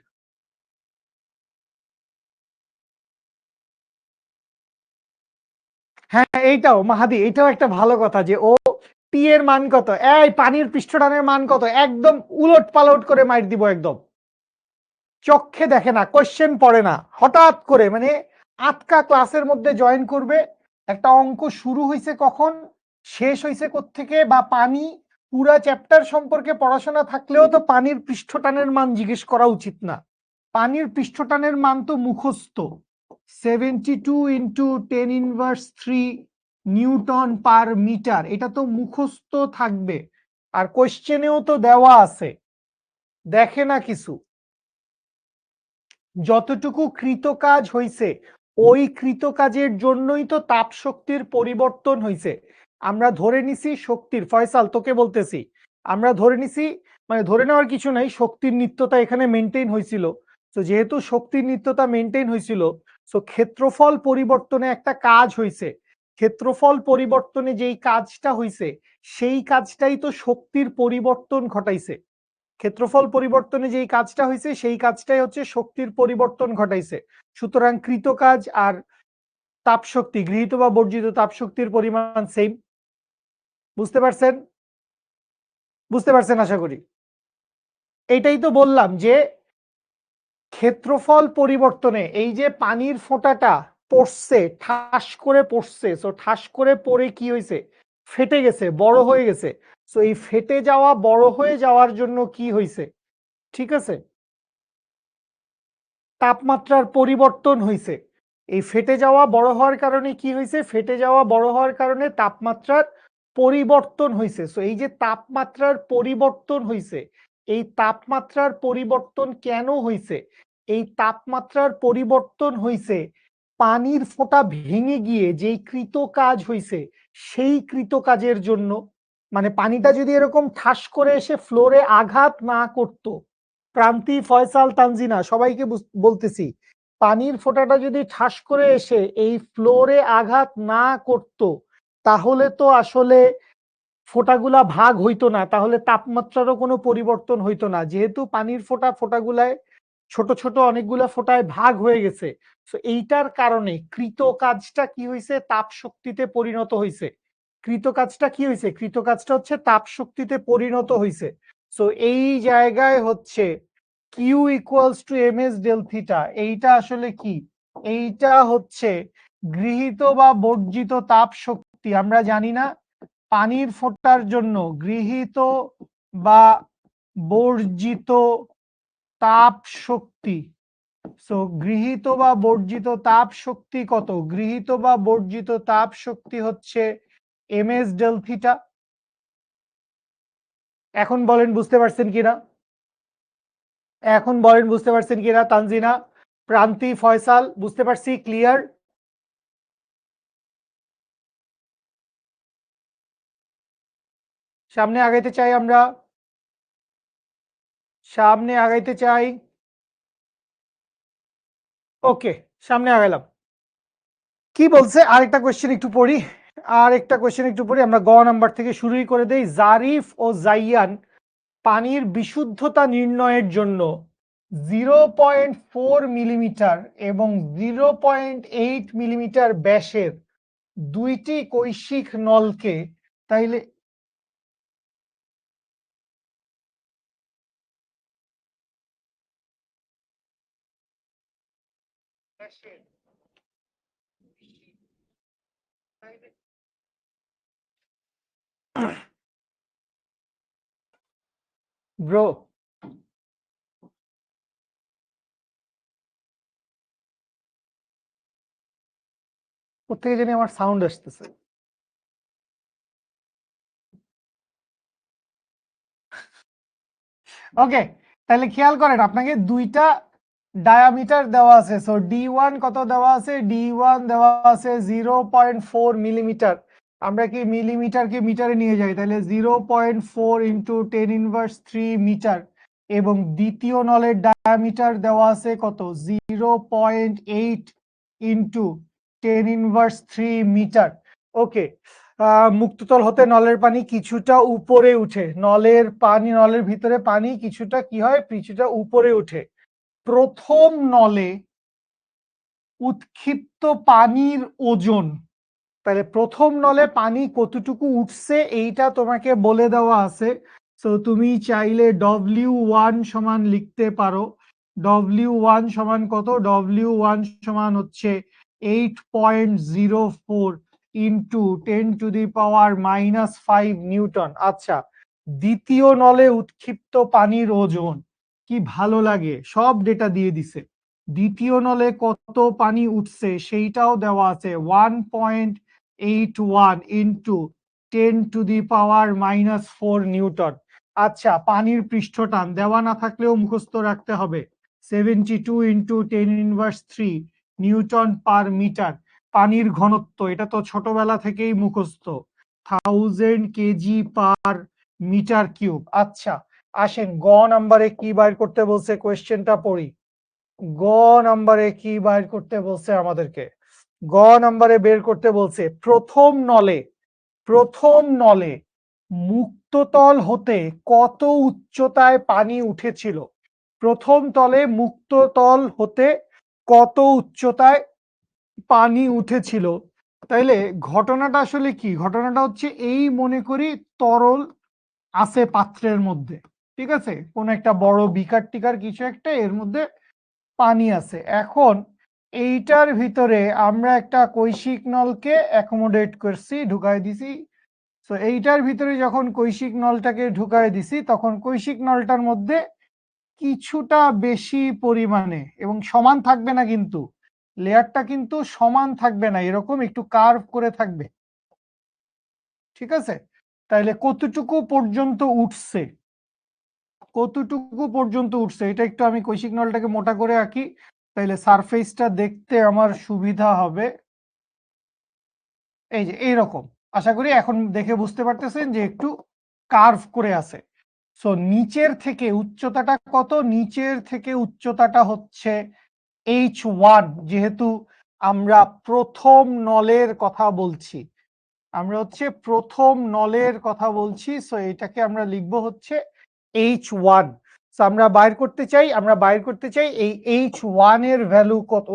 হ্যাঁ, এইটাও মাহাদি, এটাও একটা ভালো কথা যে ও পি এর মান কত, এই পানির পৃষ্ঠটানের মান কত, একদম উলট পালট করে মাইর দিব, একদম চোখে দেখে না, কোশ্চেন পড়ে না, হঠাৎ করে মানে আটকা ক্লাসের মধ্যে জয়েন করবে, একটা অঙ্ক শুরু হয়েছে কখন, শেষ হয়েছে কোত্থেকে, বা পানি পুরা চ্যাপ্টার সম্পর্কে পড়াশোনা থাকলেও তো পানির পৃষ্ঠটানের মান জিজ্ঞেস করা উচিত না। পানির পৃষ্ঠটানের মান তো মুখস্থ, 72 ইন্টু 10⁻³ নিউটন পার মিটার, এটা তো মুখস্থ থাকবে। আর কোশ্চেনেও তো দেওয়া আছে, দেখে না কিছু। যতটুকু কৃতকাজ হইছে ওই কৃতকাজের জন্যই তো তাপ শক্তির পরিবর্তন হইছে। আমরা ধরে নিছি শক্তির, ফয়সাল তোকে বলতেছি, আমরা ধরে নিছি, মানে ধরে নেওয়ার কিছু নাই, শক্তির নিত্যতা এখানে মেনটেন হয়েছিল। তো যেহেতু শক্তির নিত্যতা মেনটেন হয়েছিল, তো ক্ষেত্রফল পরিবর্তনে একটা কাজ হয়েছে, ক্ষেত্রফল পরিবর্তনে যেই কাজটা হয়েছে সেই কাজটাই তো শক্তির পরিবর্তন ঘটাইছে। ক্ষেত্রফল পরিবর্তনে যেই কাজটা হয়েছে সেই কাজটাই হচ্ছে শক্তির পরিবর্তন ঘটাইছে। সুতরাং কৃত কাজ আর তাপ শক্তি, গৃহীত বা বর্জিত তাপ শক্তির পরিমাণ সেম। বুঝতে পারছেন? বুঝতে পারছেন আশা করি। এইটাই তো বললাম যে ক্ষেত্রফল পরিবর্তনে এই যে পানির ফোঁটাটা পড়ছে, ঠাস করে পড়ছে, সো ঠাস করে পড়ে কি হয়েছে, ফেটে গেছে, বড় হয়ে গেছে। সো এই ফেটে যাওয়া, বড় হয়ে যাওয়ার জন্য কি হয়েছে, ঠিক আছে, তাপমাত্রার পরিবর্তন হয়েছে। এই ফেটে যাওয়া বড় হওয়ার কারণে কি হয়েছে, ফেটে যাওয়া বড় হওয়ার কারণে তাপমাত্রার পরিবর্তন হয়েছে। সো এই যে তাপমাত্রার পরিবর্তন হয়েছে, এই তাপমাত্রার পরিবর্তন কেন হয়েছে, এই তাপমাত্রার পরিবর্তন হয়েছে পানির ফোঁটা ভেঙে গিয়ে যেই কৃত কাজ হয়েছে সেই কৃত কাজের জন্য। মানে পানিটা যদি এরকম ঠাস করে এসে ফ্লোরে আঘাত না করতো, প্রান্তি, ফয়সাল, তানজিনা সবাইকে বলতেছি, পানির ফোঁটাটা যদি ঠাস করে এসে এই ফ্লোরে আঘাত না করত, তাহলে তো আসলে ফোঁটাগুলা ভাগ হইতো না, তাহলে তাপমাত্রারও কোনো পরিবর্তন হইতো না। যেহেতু পানির ফোঁটাগুলায় ছোট ছোট অনেকগুলা ফোঁটায় ভাগ হয়ে গেছে, তো এইটার কারণে কৃত কাজটা কি হয়েছে, তাপ শক্তিতে পরিণত হয়েছে। কৃত কাজটা কি হয়েছে, কৃত কাজটা হচ্ছে তাপ শক্তিতে পরিণত হয়েছে। সো এই জায়গায় হচ্ছে q equals to m s del theta, এইটা আসলে কি, এইটা হচ্ছে গৃহীত বা বর্জিত তাপ শক্তি। আমরা জানি না পানির ফোঁটার জন্য গৃহীত বা বর্জিত তাপ শক্তি। সো গৃহীত বা বর্জিত তাপ শক্তি কত, গৃহীত বা বর্জিত তাপ শক্তি হচ্ছে এম এস ডেল থিটা। এখন বলেন বুঝতে পারছেন কিনা, এখন বলেন বুঝতে পারছেন কিনা, তানজিনা, প্রান্তি, ফয়সাল, বুঝতে পারছি, ক্লিয়ার? সামনে আগাইতে চাই, আমরা সামনে আগাইতে চাই। ওকে, সামনে আগাইলাম। কি বলছে আরেকটা কোশ্চেন একটু পড়ি, আরেকটা কোশ্চেন একটু পড়ি, আমরা গ নাম্বার থেকে শুরুই করে দেই। জারিফ ও জাইয়ান পানির বিশুদ্ধতা নির্ণয়ের জন্য 0.4 মিলিমিটার এবং 0.8 মিলিমিটার ব্যাসের দুইটি কৈশিক নলকে, তাইলে ব্রো, কোথেকে জানি আমার সাউন্ড আসতেছে। ওকে, তাহলে খেয়াল করেন, আপনাকে দুইটা ডায়ামিটার দেওয়া আছে। সো D1 কত দেওয়া আছে, D1 দেওয়া আছে 0.4 মিলিমিটার। আমরা কি মিলিমিটারকে মিটারে নিয়ে যাই, তাহলে 0.4 ইন্টু 10⁻³ মিটার। এবং দ্বিতীয় নলের ডায়ামিটার দেওয়া আছে কত, 0.8 ইন্টু 10⁻³ মিটার। ওকে, মুক্ততল হতে নলের পানি কিছুটা উপরে উঠে, নলের পানি, নলের ভিতরে পানি কিছুটা কি হয়, কিছুটা উপরে উঠে। প্রথম নলে উৎক্ষিপ্ত পানির ওজন, তাহলে প্রথম নলে পানি কতটুকু উঠছে এইটা তোমাকে বলে দেওয়া আছে। তো তুমি চাইলে W1 সমান লিখতে পারো। W1 সমান কত, W1 সমান হচ্ছে 8.04 ইন্টু 10⁻⁻5 নিউটন। আচ্ছা, দ্বিতীয় নলে উৎক্ষিপ্ত পানির ওজন, কি ভালো লাগে, সব ডেটা দিয়ে দিছে। দ্বিতীয় নলে কত পানি উঠছে সেইটাও দেওয়া আছে, 1.81 ইন্টু 10⁻⁻4 নিউটন। আচ্ছা, পানির পৃষ্ঠটান দেওয়া না থাকলেও মুখস্থ রাখতে হবে, 72 ইন্টু 10⁻³ নিউটন পার মিটার। পানির ঘনত্ব, এটা তো ছোটবেলা থেকেই মুখস্থ, 1000 কেজি পার মিটার কিউব। আচ্ছা, আসেন গ নাম্বারে কি বাইর করতে বলছে, কোয়েশ্চেনটা পড়ি। গ নাম্বারে কি বাইর করতে বলছে আমাদেরকে? গ নাম্বারে বের করতে বলছে প্রথম নলে মুক্ততল হতে কত উচ্চতায় পানি উঠেছিল। প্রথম তলে মুক্ততল হতে কত উচ্চতায় পানি উঠেছিল। তাইলে ঘটনাটা আসলে কি? ঘটনাটা হচ্ছে এই, মনে করি তরল আছে পাত্রের মধ্যে, ঠিক আছে, কোন একটা বড় বিকার টিকার কিছু একটা, এর মধ্যে পানি আছে। এখন এইটার ভিতরে আমরা একটা কৈশিক নলকে অ্যাকোমোডেট করছি, ঢুকাই দিছি। তো এইটার ভিতরে যখন কৈশিক নলটাকে ঢুকাই দিছি, তখন কৈশিক নলটার মধ্যে কিছুটা বেশি পরিমাণে, এবং সমান থাকবে না কিন্তু, লেয়ারটা কিন্তু সমান থাকবে না, এরকম একটু কার্ভ করে থাকবে, ঠিক আছে। তাইলে কতটুকু পর্যন্ত উঠছে, কতটুকু পর্যন্ত উঠছে, এটা একটু আমি কৈশিক নলটাকে মোটা করে আঁকি, তাইলে সারফেসটা দেখতে আমার সুবিধা হবে। এই যে এইরকম, আশা করি এখন দেখে বুঝতে পারতেছেন যে একটু কার্ভ করে আছে। সো নিচের থেকে উচ্চতাটা কত? নিচের থেকে উচ্চতাটা হচ্ছে H1, যেহেতু আমরা প্রথম নলের কথা বলছি, আমরা হচ্ছে প্রথম নলের কথা বলছি, সো এটাকে আমরা লিখবো হচ্ছে H1। সো আমরা বাইর করতে চাই এই H1 এর ভ্যালু কত।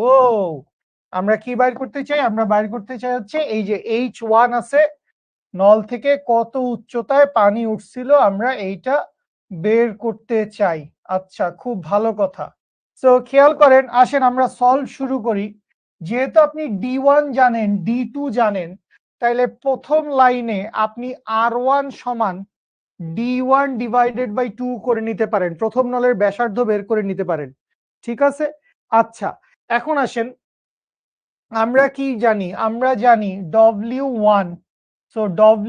আমরা কি বাইর করতে চাই? আমরা বাইর করতে চাই হচ্ছে এই যে H1 আছে, নল থেকে কত উচ্চতায় পানি উঠছিল, আমরা এইটা বের করতে চাই। আচ্ছা, খুব ভালো কথা। সো খেয়াল করেন, আসেন আমরা সলভ শুরু করি। যেহেতু আপনি D1 জানেন, D2 জানেন, তাইলে প্রথম লাইনে আপনি R1 সমান D1 ডিভাইডেড বাই 2 করে নিতে পারেন, প্রথম নলের ব্যাসার্ধ বের করে নিতে পারেন, ঠিক আছে। আচ্ছা, এখন আসেন আমরা কি জানি? আমরা জানি W1। সো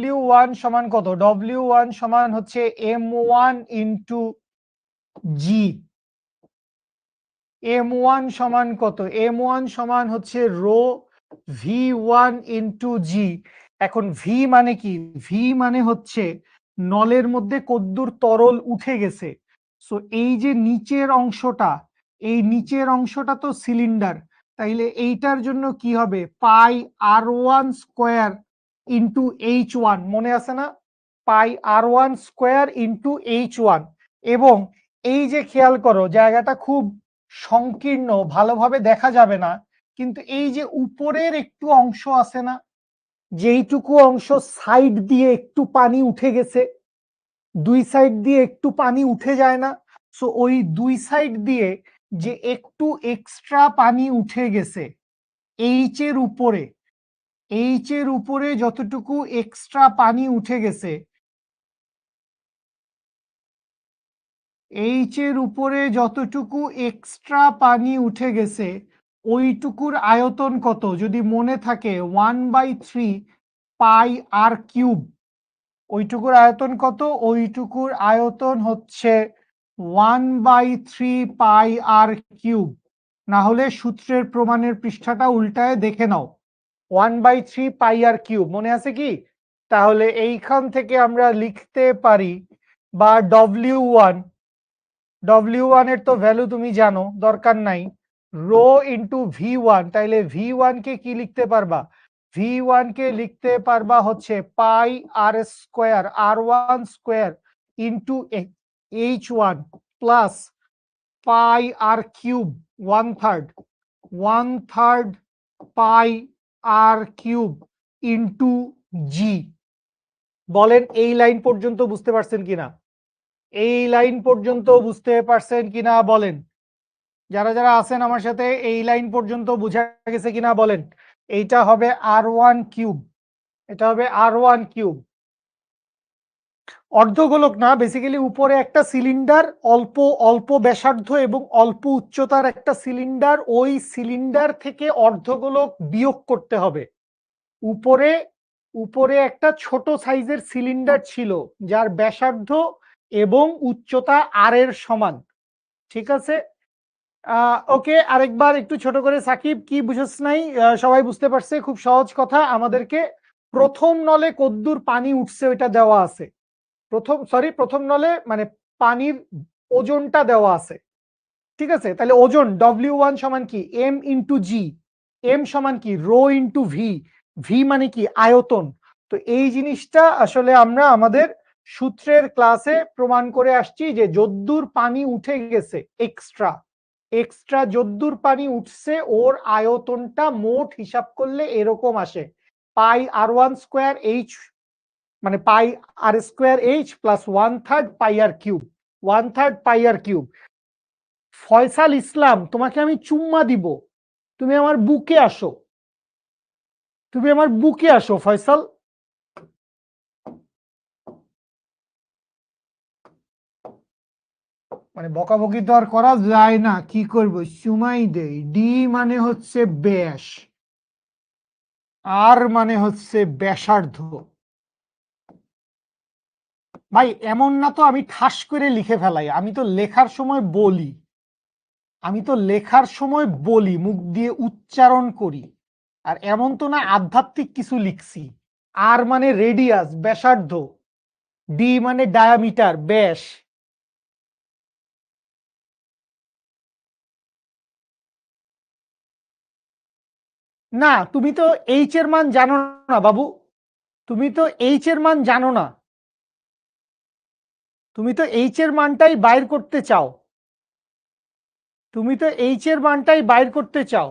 W1 সমান কত? W1 সমান হচ্ছে M1 ইন্টু জি। M1 সমান কত? M1 সমান হচ্ছে রো V1 ইন্টু জি। এখন ভি মানে কি? ভি মানে হচ্ছে নলের মধ্যে কদ্দুর তরল উঠে গেছে। সো এই যে নিচের অংশটা, এই নিচের অংশটা তো সিলিন্ডার, তাইলে এইটার জন্য কি হবে? পাই R1 স্কোয়ার ইন্টু H1, মনে আছে না? পাই R1 স্কোয়ার ইন্টু H1। এবং এই যে খেয়াল করো, জায়গাটা খুব সংকীর্ণ, ভালোভাবে দেখা যাবে না, কিন্তু এই যে উপরের একটু অংশ আছে না, যেইটুকু অংশ সাইড দিয়ে একটু পানি উঠে গেছে, দুই সাইড দিয়ে একটু পানি উঠে যায় না? সো ওই দুই সাইড দিয়ে যে একটু এক্সট্রা পানি উঠে গেছে এইচ এর উপরে, এইচ এর উপরে যতটুকু এক্সট্রা পানি উঠে গেছে, এইচ এর উপরে যতটুকু এক্সট্রা পানি উঠে গেছে, ওইটুকুর আয়তন কত? যদি মনে থাকে 1/3 পাই আর কিউব। ওইটুকুর আয়তন কত? ওইটুকুর আয়তন হচ্ছে 1/3 পাই আর কিউব। না হলে সূত্রের প্রমাণের পৃষ্ঠাটা উল্টায় দেখে নাও। 1/3 পাই আর কিউব মনে আছে কি? তাহলে এইখান থেকে আমরা লিখতে পারি, বা W1 এর তো ভ্যালু তুমি জানো, দরকার নাই, রো ইন্টু V1। তাইলে V1 কে কি লিখতে পারবা? V1 কে লিখতে পারবা হচ্ছে pi r square, R1 square into H1 plus pi r cube 1/3 pi r cube into g. বলেন এই লাইন পর্যন্ত বুঝতে পারছেন কিনা? এই লাইন পর্যন্ত বুঝতে পারছেন কিনা বলেন? যারা যারা আছেন আমার সাথে, এই লাইন পর্যন্ত বুঝা গেছে কিনা বলেন? এইটা হবে R1 কিউব, এটা হবে R1 কিউব। অর্ধগোলক না, বেসিক্যালি উপরে একটা সিলিন্ডার, অল্প অল্প ব্যাসার্ধ এবং অল্প উচ্চতার একটা সিলিন্ডার, ওই সিলিন্ডার থেকে অর্ধগোলক বিয়োগ করতে হবে। উপরে উপরে একটা ছোট সাইজের সিলিন্ডার ছিল যার ব্যাসার্ধ এবং উচ্চতা আর এর সমান, ঠিক আছে। ওকে, আরেকবার একটু ছোট করে, সাকিব কি বুঝছ নাই? সবাই বুঝতে পারছে? খুব সহজ কথা। আমাদেরকে প্রথম নলে কদ্দুর পানি উঠছে ওইটা দেওয়া আছে, প্রথম নলে মানে পানির ওজনটা দেওয়া আছে, ঠিক আছে? তাহলে ওজন W1 সমান কি M ইন্টু জি, M সমান কি রো ইন্টু ভি, ভি মানে কি আয়তন। তো এই জিনিসটা আসলে আমরা আমাদের সূত্রের ক্লাসে প্রমাণ করে আসছি যে যদ্দূর পানি উঠে গেছে এক্সট্রা যদ্দূর পানি উঠছে ওর আয়তনটা মোট হিসাব করলে এরকম আসে, পাই R1 স্কোয়ার এইচ মানে পাই r square H plus 1/3 pi r cube, 1/3 pi r cube. Faisal ইসলাম, তোমাকে আমি চুম্মা দিব, তুমি আমার বুকে আসো, তুমি আমার বুকে আসো ফয়সাল। মানে বকাবকি তো আর করা যায় না, কি করব, সুমাই দেই। ডি মানে হচ্ছে ব্যাস, আর মানে হচ্ছে ব্যাসার্ধ। ভাই এমন না তো আমি ঠাস করে লিখে ফেলাই, আমি তো লেখার সময় বলি, মুখ দিয়ে উচ্চারণ করি। আর এমন তো না আধ্যাত্মিক কিছু লিখছি। আর মানে রেডিয়াস ব্যাসার্ধ, ডি মানে ডায়ামিটার ব্যাস। না তুমি তো এইচ এর মান জানো না বাবু, তুমি তো এইচ এর মান জানো না, তুমি তো এইচ এর মানটাই বাইর করতে চাও, তুমি তো এইচ এর মানটাই বাইর করতে চাও।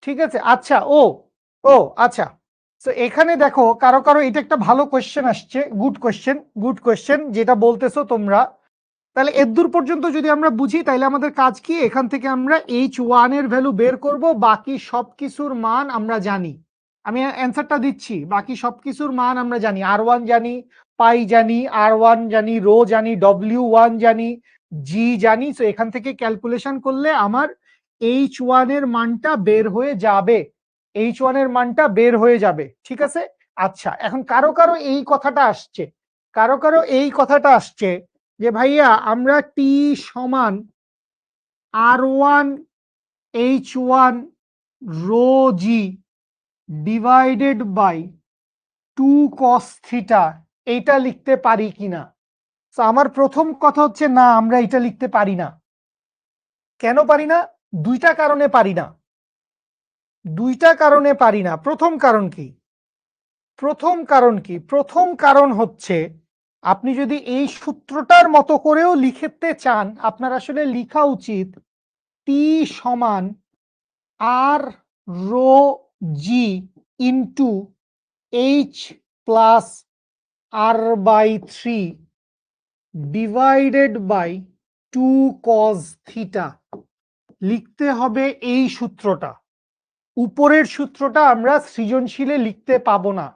ঠিক আছে, আচ্ছা ও ও আচ্ছা, তো এখানে দেখো কারো কারো এটা একটা ভালো কোয়েশ্চেন আসছে, গুড কোয়েশ্চেন যেটা বলতেছো তোমরা। তাহলে এদূর পর্যন্ত যদি আমরা বুঝি তাহলে আমাদের কাজ কি, এখান থেকে আমরা H1 এর ভ্যালু বের করব, বাকি সবকিছুর মান আমরা জানি। আমি অ্যান্সারটা দিচ্ছি, বাকি সবকিছুর মান আমরা জানি, R1 জানি, পাই জানি, R1 জানি, রো জানি, W1 জানি, জি জানি। তো এখান থেকে ক্যালকুলেশন করলে আমার H1 এর মানটা বের হয়ে যাবে, H1 এর মানটা বের হয়ে যাবে, ঠিক আছে? আচ্ছা, এখন কারো কারো এই কথাটা আসছে, যে ভাইয়া আমরা টি সমান R1 H1 rho g divided by 2 cos theta এইটা লিখতে পারি কিনা। তো আমার প্রথম কথা হচ্ছে না, আমরা এটা লিখতে পারি না। কেন পারি না? দুইটা কারণে পারি না, প্রথম কারণ কি, প্রথম কারণ হচ্ছে আপনি যদি এই সূত্রটার মতো করেও লিখতে চান, আপনার আসলে লিখা উচিত টি সমান r rho g into h plus r by 3 divided by 2 cos theta, লিখতে হবে এই সূত্রটা। উপরের সূত্রটা আমরা সৃজনশীলে লিখতে পাবো না,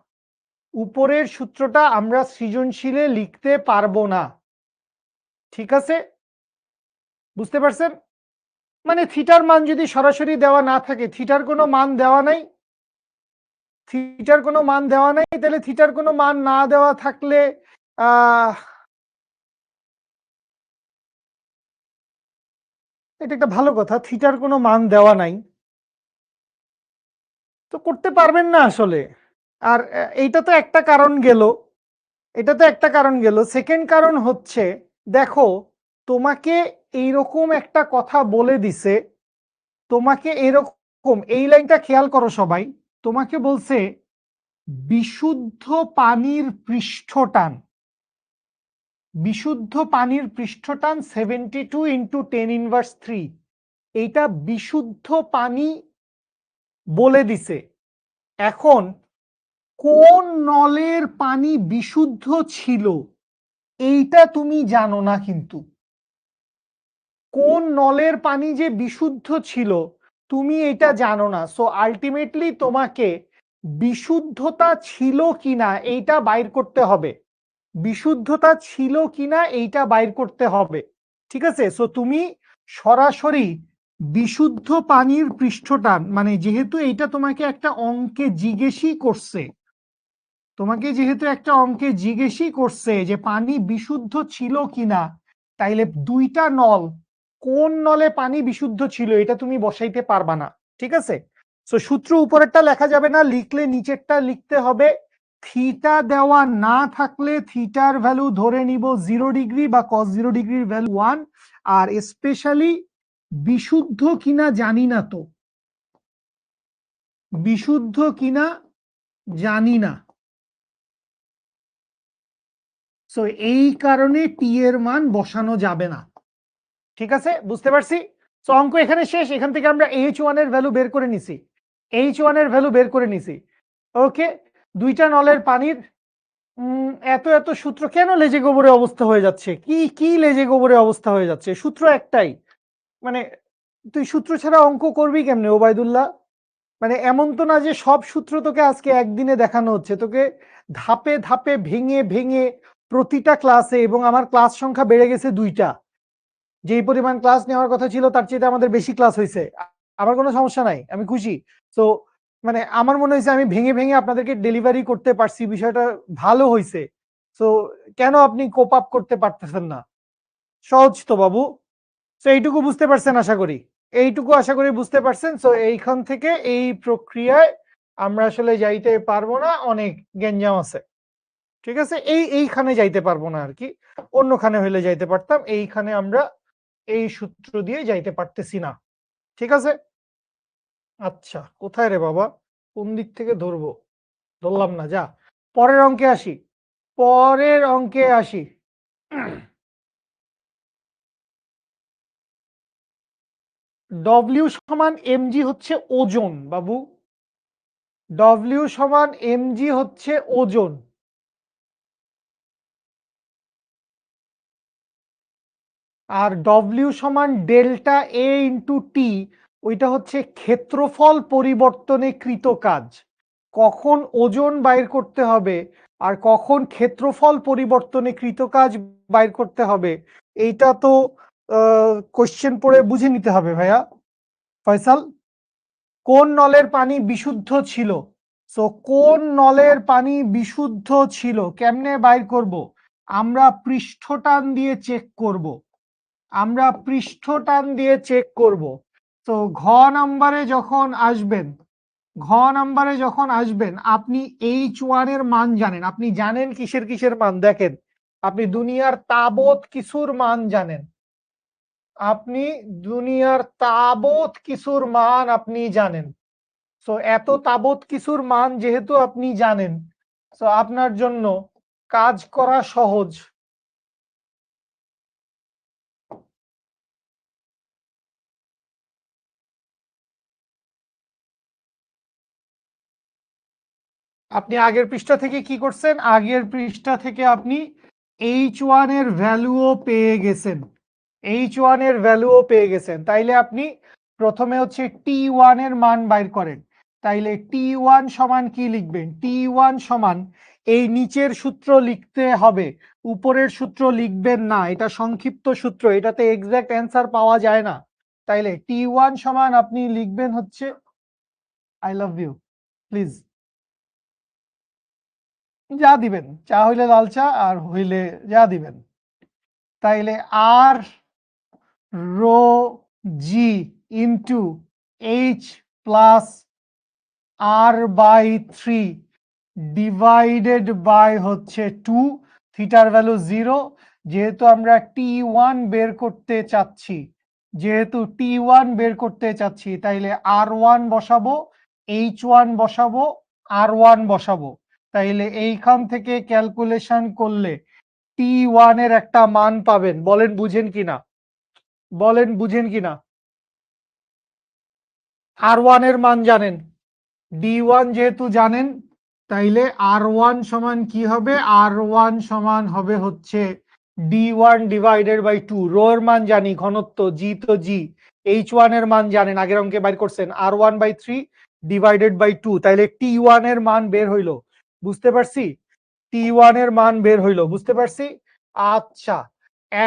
উপরের সূত্রটা আমরা সৃজনশীলে লিখতে পারবো না, ঠিক আছে? বুঝতে পারছেন? মানে থিটার মান যদি সরাসরি দেওয়া না থাকে, থিটার কোনো মান দেওয়া নাই, তাহলে থিটার কোনো মান না দেওয়া থাকলে এটা একটা ভালো কথা, থিটার কোনো মান দেওয়া নাই তো করতে পারবেন না আসলে। আর এইটা তো একটা কারণ গেল, সেকেন্ড কারণ হচ্ছে দেখো, তোমাকে এইরকম একটা কথা বলে দিছে, তোমাকে এরকম এই লাইনটা খেয়াল করো সবাই, তোমাকে বলছে বিশুদ্ধ পানির পৃষ্ঠটান, 72 ইন্টু 10⁻³ এইটা বিশুদ্ধ পানি বলে দিছে। এখন কোন নলের পানি বিশুদ্ধ ছিল এইটা তুমি জানো না, কিন্তু কোন নলের পানি যে বিশুদ্ধ ছিল তুমি এটা জানো না। সো আলটিমেটলি তোমাকে বিশুদ্ধতা ছিল কিনা এইটা বাইর করতে হবে, ঠিক আছে? সো তুমি সরাসরি বিশুদ্ধ পানির পৃষ্ঠটান, মানে যেহেতু এইটা তোমাকে একটা অঙ্কে জিজ্ঞেসই করছে যে পানি বিশুদ্ধ ছিল কিনা, তাইলে দুইটা নল, কোন নলে পানি বিশুদ্ধ ছিল এটা তুমি বসাইতে পারবা না, ঠিক আছে? সো সূত্র উপরেরটা লেখা যাবে না, লিখলে নিচেরটা লিখতে হবে। থিটা দেওয়া না থাকলে থিটার ভ্যালু ধরে নিব 0 ডিগ্রি বা cos 0 ডিগ্রির ভ্যালু 1। আর স্পেশালি বিশুদ্ধ কিনা জানি না, তো বিশুদ্ধ কিনা জানি না, সো এই কারণে টি এর মান বসানো যাবে না। ঠিক আছে, বুঝতে পারছি। সো অঙ্ক এখানে শেষ। এখান থেকে আমরা H1 এর ভ্যালু বের করে নিছি, H1 এর ভ্যালু বের করে নিছি। ওকে, দুইটা নলের পানির এত এত সূত্র কেন লেজে গোবরে অবস্থা হয়ে যাচ্ছে? কি কি লেজে গোবরে অবস্থা হয়ে যাচ্ছে? সূত্র একটাই, মানে তুই সূত্র ছাড়া অঙ্ক করবি কেমনে ওবায়দুল্লাহ? মানে এমন তো না যে সব সূত্র তোকে আজকে একদিনে দেখানো হচ্ছে, তোকে ধাপে ধাপে ভেঙে ভেঙে প্রতিটা ক্লাসে, এবং আমার ক্লাস সংখ্যা বেড়ে গেছে 2টা। যেই পরিমাণ ক্লাস নেওয়ার কথা ছিল তার চেয়ে আমাদের বেশি ক্লাস হয়েছে। আমার কোনো সমস্যা নাই, আমি খুশি। তো মানে আমার মনে হয়েছে আমি ভেঙে ভেঙে আপনাদেরকে ডেলিভারি করতে পারছি, বিষয়টা ভালো হয়েছে। তো কেন আপনি কোপ আপ করতে পারতেছেন না? সহজ তো বাবু। তো এইটুকু বুঝতে পারছেন আশা করি, এইটুকু আশা করি বুঝতে পারছেন। তো এইখান থেকে এই প্রক্রিয়ায় আমরা আসলে যাইতে পারবো না, অনেক গ্যাঞ্জাম আছে। ঠিক আছে, এইখানে যাইতে পারবো না আর কি, অন্যখানে হইলে যাইতে পারতাম, এইখানে আমরা এই সূত্র দিয়ে যাইতে পারতেছি না। ঠিক আছে, আচ্ছা কোথায় রে বাবা, কোন দিক থেকে ধরবো? ধরলাম না, যা পরের অঙ্কে আসি, পরের অঙ্কে আসি। ডব্লিউ সমান এমজি হচ্ছে ওজন বাবু, ডব্লিউ সমান এমজি হচ্ছে ওজন। আর ডব্লিউ সমান ডেল্টা এ ইন্টু টি, ওইটা হচ্ছে ক্ষেত্রফল পরিবর্তনে কৃত কাজ। কখন ওজন বাইর করতে হবে আর কখন ক্ষেত্রফল পরিবর্তনে কৃত কাজ বাইর করতে হবে, এইটা তো কোশ্চেন পড়ে বুঝে নিতে হবে ভাইয়া। ফয়সাল, কোন নলের পানি বিশুদ্ধ ছিল? সো কোন নলের পানি বিশুদ্ধ ছিল কেমনে বাইর করব? আমরা পৃষ্ঠ টান দিয়ে চেক করব, আমরা পৃষ্ঠ টান দিয়ে চেক করব। তো ঘ নাম্বারে যখন আসবেন, ঘ নাম্বারে যখন আসবেন, আপনি H1 এর মান জানেন, আপনি জানেন কিসের কিসের মান, দেখেন আপনি দুনিয়ার তাবৎ কিছুর মান জানেন, আপনি দুনিয়ার তাবৎ কিছুর মান আপনি জানেন। সো এত তাবৎ কিছুর মান যেহেতু আপনি জানেন, সো আপনার জন্য কাজ করা সহজ। আপনি আগের পৃষ্ঠা থেকে কি করছেন? আগের পৃষ্ঠা থেকে আপনি H1 এর ভ্যালুও পেয়ে গেছেন, H1 এর ভ্যালুও পেয়ে গেছেন। তাইলে আপনি প্রথমে হচ্ছে T1 এর মান বাইর করেন। তাইলে T1 সমান কি লিখবেন? T1 সমান এই নিচের সূত্র লিখতে হবে, উপরের সূত্র লিখবেন না, এটা সংক্ষিপ্ত সূত্র, এটাতে এক্সাক্ট অ্যান্সার পাওয়া যায় না। তাইলে T1 সমান আপনি লিখবেন হচ্ছে, আই লাভ ইউ, প্লিজ যা দিবেন, চা হইলে লাল চা, আর হইলে যা দিবেন। তাইলে r rho g into h plus r by 3 divided by হচ্ছে 2, থিটার ভ্যালু 0। যেহেতু আমরা T1 বের করতে চাচ্ছি, যেহেতু T1 বের করতে চাচ্ছি, তাইলে R1 বসাবো, H1 বসাবো, R1 বসাবো। তাইলে এইখান থেকে ক্যালকুলেশন করলে T1 এর একটা মান পাবেন, বলেন বুঝেন কিনা, বলেন বুঝেন কিনা? R1 এর মান জানেন, D1 যেহেতু জানেন, তাইলে R1 সমান কি হবে? R1 সমান হবে হচ্ছে D1 ডিভাইডেড বাই 2। রো এর মান জানি, ঘনত্ব জি তো জি। H1 এর মান জানেন, আগের অঙ্কে বাইর করছেন, R1 বাই 3 ডিভাইডেড বাই 2। তাইলে T1 এর মান বের হইলো, বুঝতে পারছি? T1 এর মান বের হইলো, বুঝতে পারছি। আচ্ছা,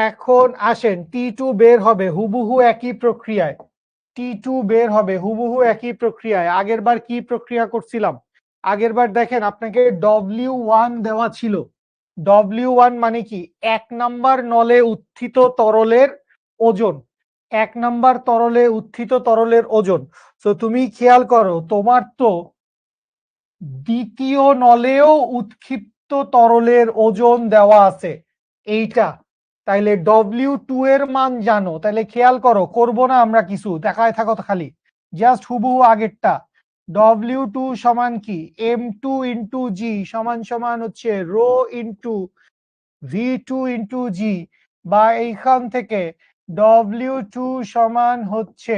এখন আসেন T2 বের হবে হুবহু একই প্রক্রিয়ায়, T2 বের হবে হুবহু একই প্রক্রিয়ায়। আগের বার কি প্রক্রিয়া করছিলাম? আগের বার দেখেন আপনাকে W1 দেওয়া ছিল, W1 মানে কি? 1 নাম্বার নলে উত্থিত তরলের ওজন, 1 নাম্বার তরলে উত্থিত তরলের ওজন। তো তুমি খেয়াল করো, তোমার তো দ্বিতীয় নলেও উৎক্ষিপ্ত তরলের ওজন দেওয়া আছে এইটা। তাইলে W2 এর মান জানো, তাইলে খেয়াল করো, করব না আমরা কিছু, দেখায় থাকো তো খালি, জাস্ট হুবহু আগেরটা। W2 সমান কি, M2 ইন্টু জি সমান সমান হচ্ছে রো ইন্টু V2 ইন্টু জি, বা এইখান থেকে W2 সমান হচ্ছে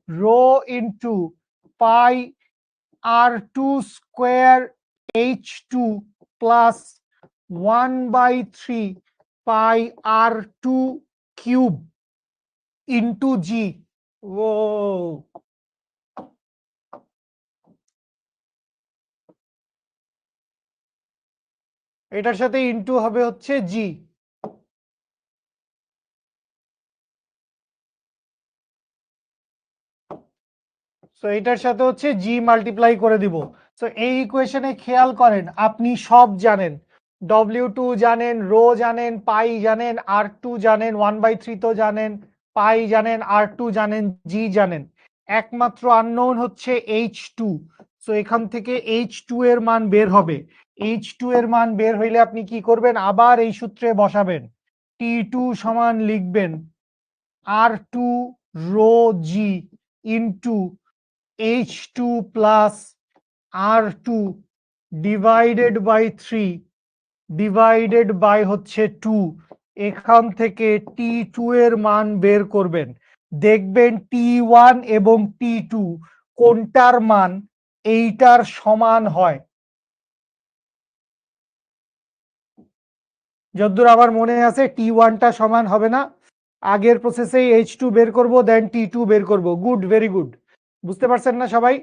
rho into pi R2 square H2 plus 1/3 pi R2 cube into g. ও, এটার সাথে ইন্টু হবে হচ্ছে জি। তো এটার সাথে হচ্ছে জি মাল্টিপ্লাই করে দিব। তো এই ইকুয়েশনে খেয়াল করেন, আপনি সব জানেন, W2 জানেন, রো জানেন, পাই জানেন, R2 জানেন, 1/3 তো জানেন, পাই জানেন, R2 জানেন, জি জানেন। একমাত্র আননোন হচ্ছে H2। তো এখান থেকে H2 এর মান বের হবে। H2 এর মান বের হইলে আপনি কি করবেন, আবার এই সূত্রে বসাবেন। T2 সমান লিখবেন R2 rho g into H2 plus R2 divided by 3 divided by হচ্ছে 2। এখান থেকে T2 এর মান বের করবেন। দেখবেন T1 এবং T2 কোনটার মান এইটার সমান হয়। যতদূর আমার মনে আছে T1টা সমান হবে না, আগের প্রসেসে H2 বের করব, দেন T2 বের করব। Good, very good. বুঝতে পারছেন না সবাই?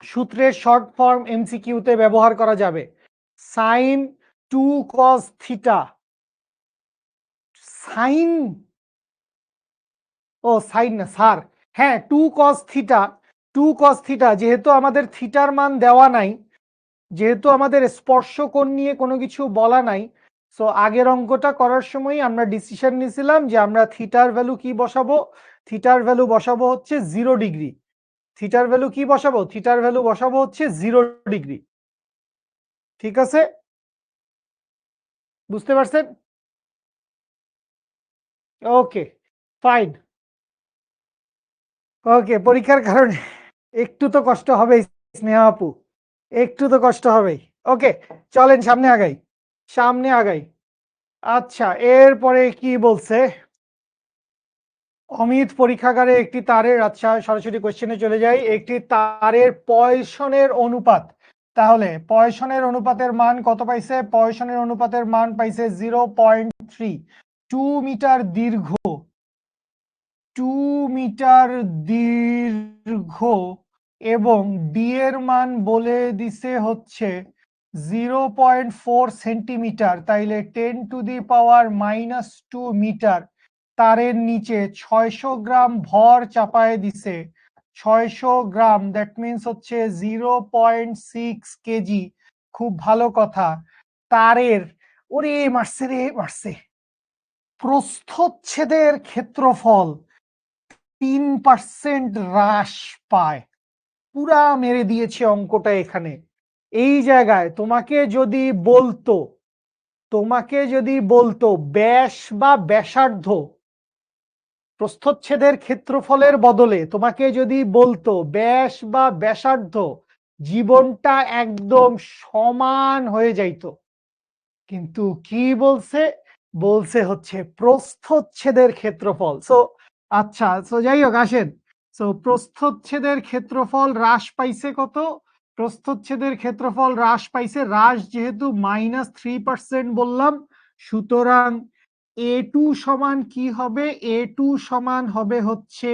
সূত্রের শর্ট ফর্ম এমসিকিউতে ব্যবহার করা যাবে। সাইন 2 কস থিটা, সাইন, ও সাইন না স্যার, হ্যাঁ 2 কস থিটা, 2 কস থিটা, যেহেতু আমাদের থিটার মান দেওয়া নাই, যেহেতু আমাদের স্পর্শ কোণ নিয়ে কোনো কিছু বলা নাই, সো আগের অঙ্কটা করার সময় আমরা ডিসিশন নিয়েছিলাম যে আমরা থিটার ভ্যালু কি বসাবো, থিটার ভ্যালু বসাবো হচ্ছে 0 ডিগ্রি। থিটার ভ্যালু কি বসাবো, থিটার ভ্যালু বসাবো হচ্ছে 0 ডিগ্রি। ঠিক আছে, বুঝতে পারছেন? ওকে, ফাইন। ওকে, পরীক্ষার কারণে একটু তো কষ্ট হবেই স্নেহা আপু, একটু তো কষ্ট হবেই। ওকে, চলেন সামনে আগাই, সামনে আগাই। আচ্ছা, এরপরে কি বলছে, অমিত পরীক্ষাগারে একটি তারের, আচ্ছা সরাসরি কোশ্চেনে চলে যাই, একটি তারের পয়সনের অনুপাত। তাহলে পয়সনের অনুপাতের মান কত পাইছে, পয়সনের অনুপাতের মান পাইছে 0.3। 2 মিটার দীর্ঘ, 2 মিটার দীর্ঘ এবং ডি এর মান বলে দিছে হচ্ছে 0.4 সেন্টিমিটার, তাইলে 10⁻⁻2 মিটার তারের নিচে 600 গ্রাম ভর চাপায় দিছে। 600 গ্রাম, দ্যাট মিনস হচ্ছে 0.6 কেজি। খুব ভালো কথা। তারের, ওরে মারছে রে মারছে, প্রস্থচ্ছেদের ক্ষেত্রফল 3% হ্রাস পায়। পুরা মেরে দিয়েছে অঙ্কটা এখানে। এই জায়গায় তোমাকে যদি বলতো, তোমাকে যদি বলতো ব্যাস বা ব্যাসার্ধ, প্রস্থচ্ছেদের ক্ষেত্রফলের বদলে তোমাকে যদি বলতো ব্যাস বা ব্যাসার্ধ, জীবনটা একদম সমান হয়ে যাইতো। কিন্তু কি বলছে, বলছে হচ্ছে প্রস্থচ্ছেদের ক্ষেত্রফল। সো আচ্ছা, সো যাই হোক আসেন, সো প্রস্থচ্ছেদের ক্ষেত্রফল হ্রাস পাইছে কত, প্রস্থচ্ছেদের ক্ষেত্রফল হ্রাস পাইছে, হ্রাস যেহেতু -3% বললাম, সুতরাং A2 সমান কি হবে, A2 সমান হবে হচ্ছে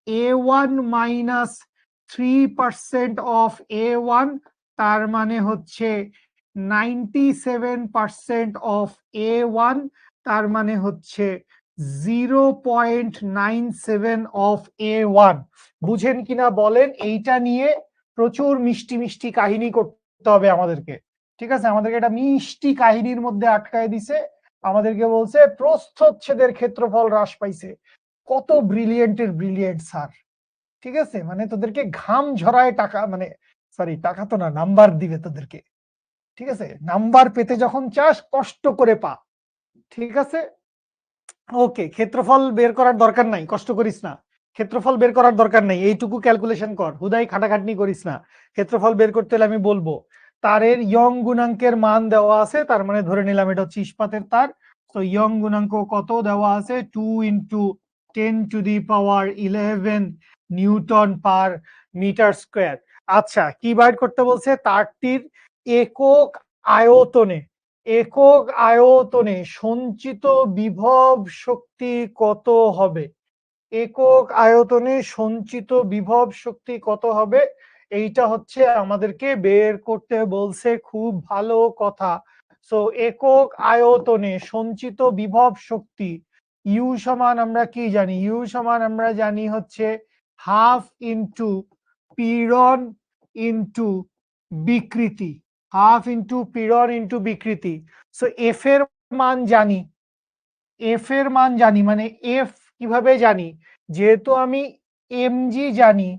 A1 মাইনাস 3% অফ A1, তার মানে হচ্ছে 97% অফ A1, তার মানে হচ্ছে 0.97 অফ A1। বুঝেন কিনা বলেন, এইটা নিয়ে প্রচুর মিষ্টি মিষ্টি কাহিনী করতে হবে আমাদেরকে। ঠিক আছে, আমাদেরকে একটা মিষ্টি কাহিনীর মধ্যে আটকায় দিছে, আমাদেরকে বলছে প্রস্থচ্ছেদের ক্ষেত্রফল হ্রাস পাইছে। কত ব্রিলিয়েন্টের ব্রিলিয়েন্ট স্যার, ঠিক আছে, মানে তোদেরকে ঘাম ঝরায় টাকা, মানে সরি টাকা তো না, নাম্বার দিবে তোদেরকে, ঠিক আছে, নাম্বার পেতে যখন চাস কষ্ট করে পা, ঠিক আছে। ওকে, ক্ষেত্রফল বের করার দরকার নাই, কষ্ট করিস না, ক্ষেত্রফল বের করার দরকার নাই, এইটুকু ক্যালকুলেশন কর, হুদাই খাটাখাটনি করিস না। ক্ষেত্রফল বের করতে হলে আমি বলবো, তারের ইয়ং গুণাঙ্কের মান দেওয়া আছে, তার মানে ধরে নিলাম এটা হচ্ছে ইস্পাতের তার। তো ইয়ং গুণাঙ্ক কত দেওয়া আছে, 2 × 10⁻11 নিউটন পার মিটার স্কোয়ার। আচ্ছা, কি বাইর করতে বলছে, তারটির একক আয়তনে, একক আয়তনে সঞ্চিত বিভব শক্তি কত হবে, একক আয়তনে সঞ্চিত বিভব শক্তি কত হবে, এইটা হচ্ছে আমাদেরকে বের করতে বলছে, খুব ভালো কথা। সো একক আয়তনে সঞ্চিত বিভব শক্তি, ইউ সমান আমরা কি জানি, ইউ সমান আমরা জানি হচ্ছে হাফ ইন্টু পীড়ন ইন্টু বিকৃতি, হাফ ইন্টু পীড়ন ইন্টু বিকৃতি। সো এফ এর মান জানি, এফ এর মান জানি, মানে এফ কিভাবে জানি, যেহেতু আমি এমজি জানি,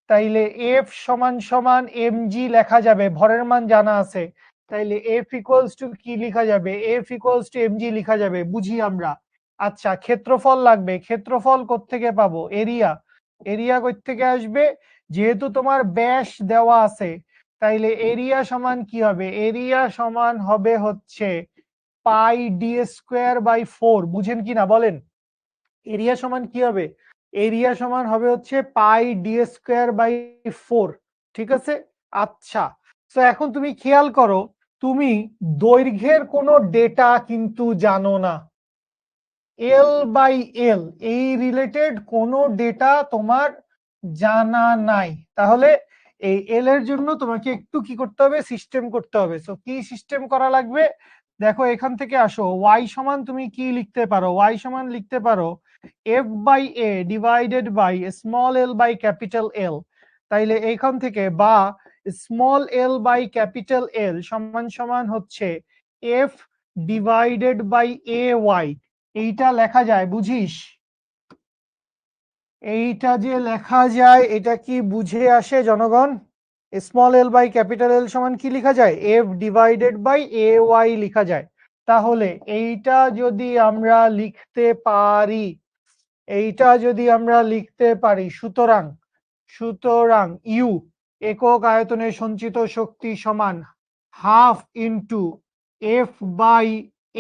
তাইলে এফ সমান সমান এমজি লেখা যাবে, ভরের মান জানা আছে, তাইলে এফ ইকুয়ালস টু কি লেখা যাবে, এফ ইকুয়ালস টু এমজি লেখা যাবে, বুঝি আমরা। আচ্ছা, ক্ষেত্রফল লাগবে, ক্ষেত্রফল কোত্থেকে পাবো, এরিয়া, এরিয়া কোত্থেকে আসবে, যেহেতু তোমার ব্যাস দেওয়া আছে, তাইলে এরিয়া সমান কি হবে, এরিয়া সমান হবে হচ্ছে পাই ডি স্কোয়ার বাই 4, বুঝেন কি না বলেন, এরিয়া সমান কি হবে, এরিয়া সমান হবে হচ্ছে পাই ডি স্কোয়ার বাই 4, ঠিক আছে। আচ্ছা, তো এখন তুমি খেয়াল করো, তুমি দৈর্ঘ্যের কোনো ডেটা কিন্তু জানো না, এল বাই এল এই রিলেটেড কোনো ডেটা তোমার জানা নাই, তাহলে এই এল এর জন্য তোমাকে একটু কি করতে হবে, সিস্টেম করতে হবে। সো কি সিস্টেম করা লাগবে, দেখো এখান থেকে আসো, ওয়াই সমান তুমি কি লিখতে পারো, ওয়াই সমান লিখতে পারো f by a divided by small l by capital l, তাইলে এইখান থেকে বা small l by capital l সমান সমান হচ্ছে f divided by a y, এইটা লেখা যায়, বুঝিস, এইটা যে লেখা যায় এটা কি বুঝে আসে জনগণ, small l by capital l সমান কি লেখা যায়, f divided by a y লেখা যায়। তাহলে এইটা যদি আমরা লিখতে পারি, এইটা যদি আমরা লিখতে পারি, সুতরাং সুতরাং ইউ একক আয়তনে সঞ্চিত শক্তি সমান half into f by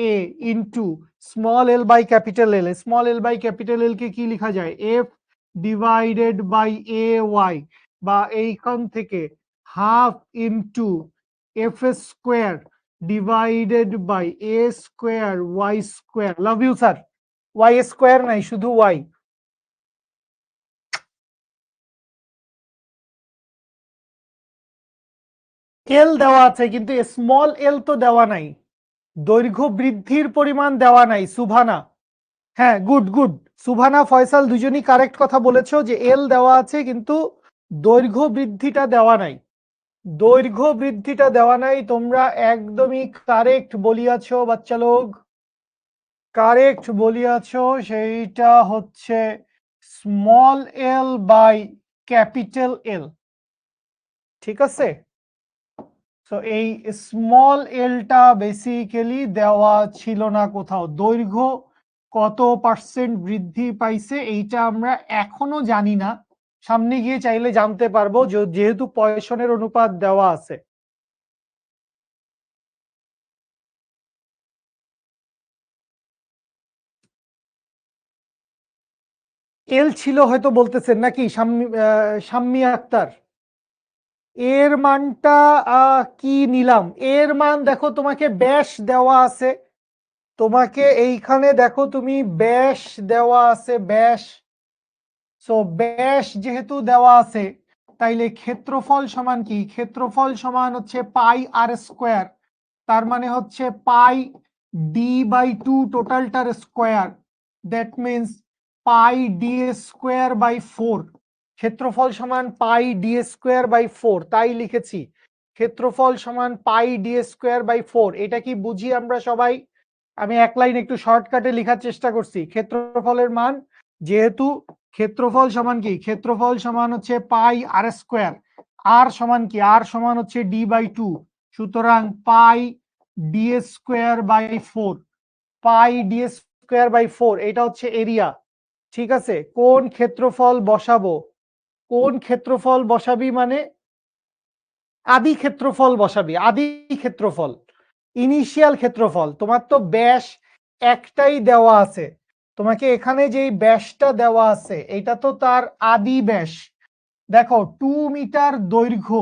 a into small l by capital l, small l by capital l কে কি লেখা যায়, f divided by a y, বা এইখান থেকে half into f square divided by a square y square, love you sir, y square নাই শুধু Y, এল দেওয়া আছে কিন্তু স্মল এল তো দেওয়া নাই, দৈর্ঘ্য বৃদ্ধির পরিমাণ দেওয়া নাই, সুভানা, হ্যাঁ গুড গুড, সুভানা ফয়সাল দুজনই কারেক্ট কথা বলেছো যে এল দেওয়া আছে কিন্তু দৈর্ঘ্য বৃদ্ধিটা দেওয়া নাই, দৈর্ঘ্য বৃদ্ধিটা দেওয়া নাই, তোমরা একদমই কারেক্ট বলিয়াছো বাচ্চা লোক, কারেক্ট বলিয়াছো, সেইটা হচ্ছে small l by capital l, ঠিক আছে। তো এই স্মল এলটা বেসিক্যালি দেওয়া ছিল না কোথাও, দৈর্ঘ্য কত পার্সেন্ট বৃদ্ধি পাইছে এইটা আমরা এখনো জানি না, সামনে গিয়ে চাইলে জানতে পারবো, যেহেতু পয়সনের অনুপাত দেওয়া আছে। এল ছিল হয়তো বলতেছেন নাকি শাম্মী আক্তার, এর মানটা কি নিলাম, এর মান দেখো তোমাকে ব্যাস দেওয়া আছে, তোমাকে এইখানে দেখো তুমি ব্যাস দেওয়া আছে, ব্যাস, সো ব্যাস যেহেতু দেওয়া আছে, তাইলে ক্ষেত্রফল সমান কি, ক্ষেত্রফল সমান হচ্ছে পাই আর স্কোয়ার, তার মানে হচ্ছে পাই ডি বাই 2 টোটালটার square, that means pi d square by 4, ক্ষেত্রফল সমান পাই ডি স্কোয়ার বাই 4, তাই লিখেছি ক্ষেত্রফল সমান পাই ডি স্কোয়ার বাই 4, এটা কি বুঝি আমরা সবাই, আমি এক লাইন একটু শর্টকাটে লেখার চেষ্টা করছি, ক্ষেত্রফলের মান যেহেতু ক্ষেত্রফল সমান কি, ক্ষেত্রফল সমান হচ্ছে পাই আর স্কোয়ার, আর সমান কি, আর সমান হচ্ছে ডি বাই টু, সুতরাং pi d square by four, pi d square by four, এটা হচ্ছে এরিয়া। ঠিক আছে, কোন ক্ষেত্রফল বসাবো, কোন ক্ষেত্রফল বসাবি মানে আদি ক্ষেত্রফল বসাবি, আদি ক্ষেত্রফল, ইনিশিয়াল ক্ষেত্রফল। তোমার তো ব্যাস একটাই দেওয়া আছে, তোমাকে এখানে যেই ব্যাসটা দেওয়া আছে এটা তো তার আদি ব্যাস। দেখো 2 মিটার দৈর্ঘ্য,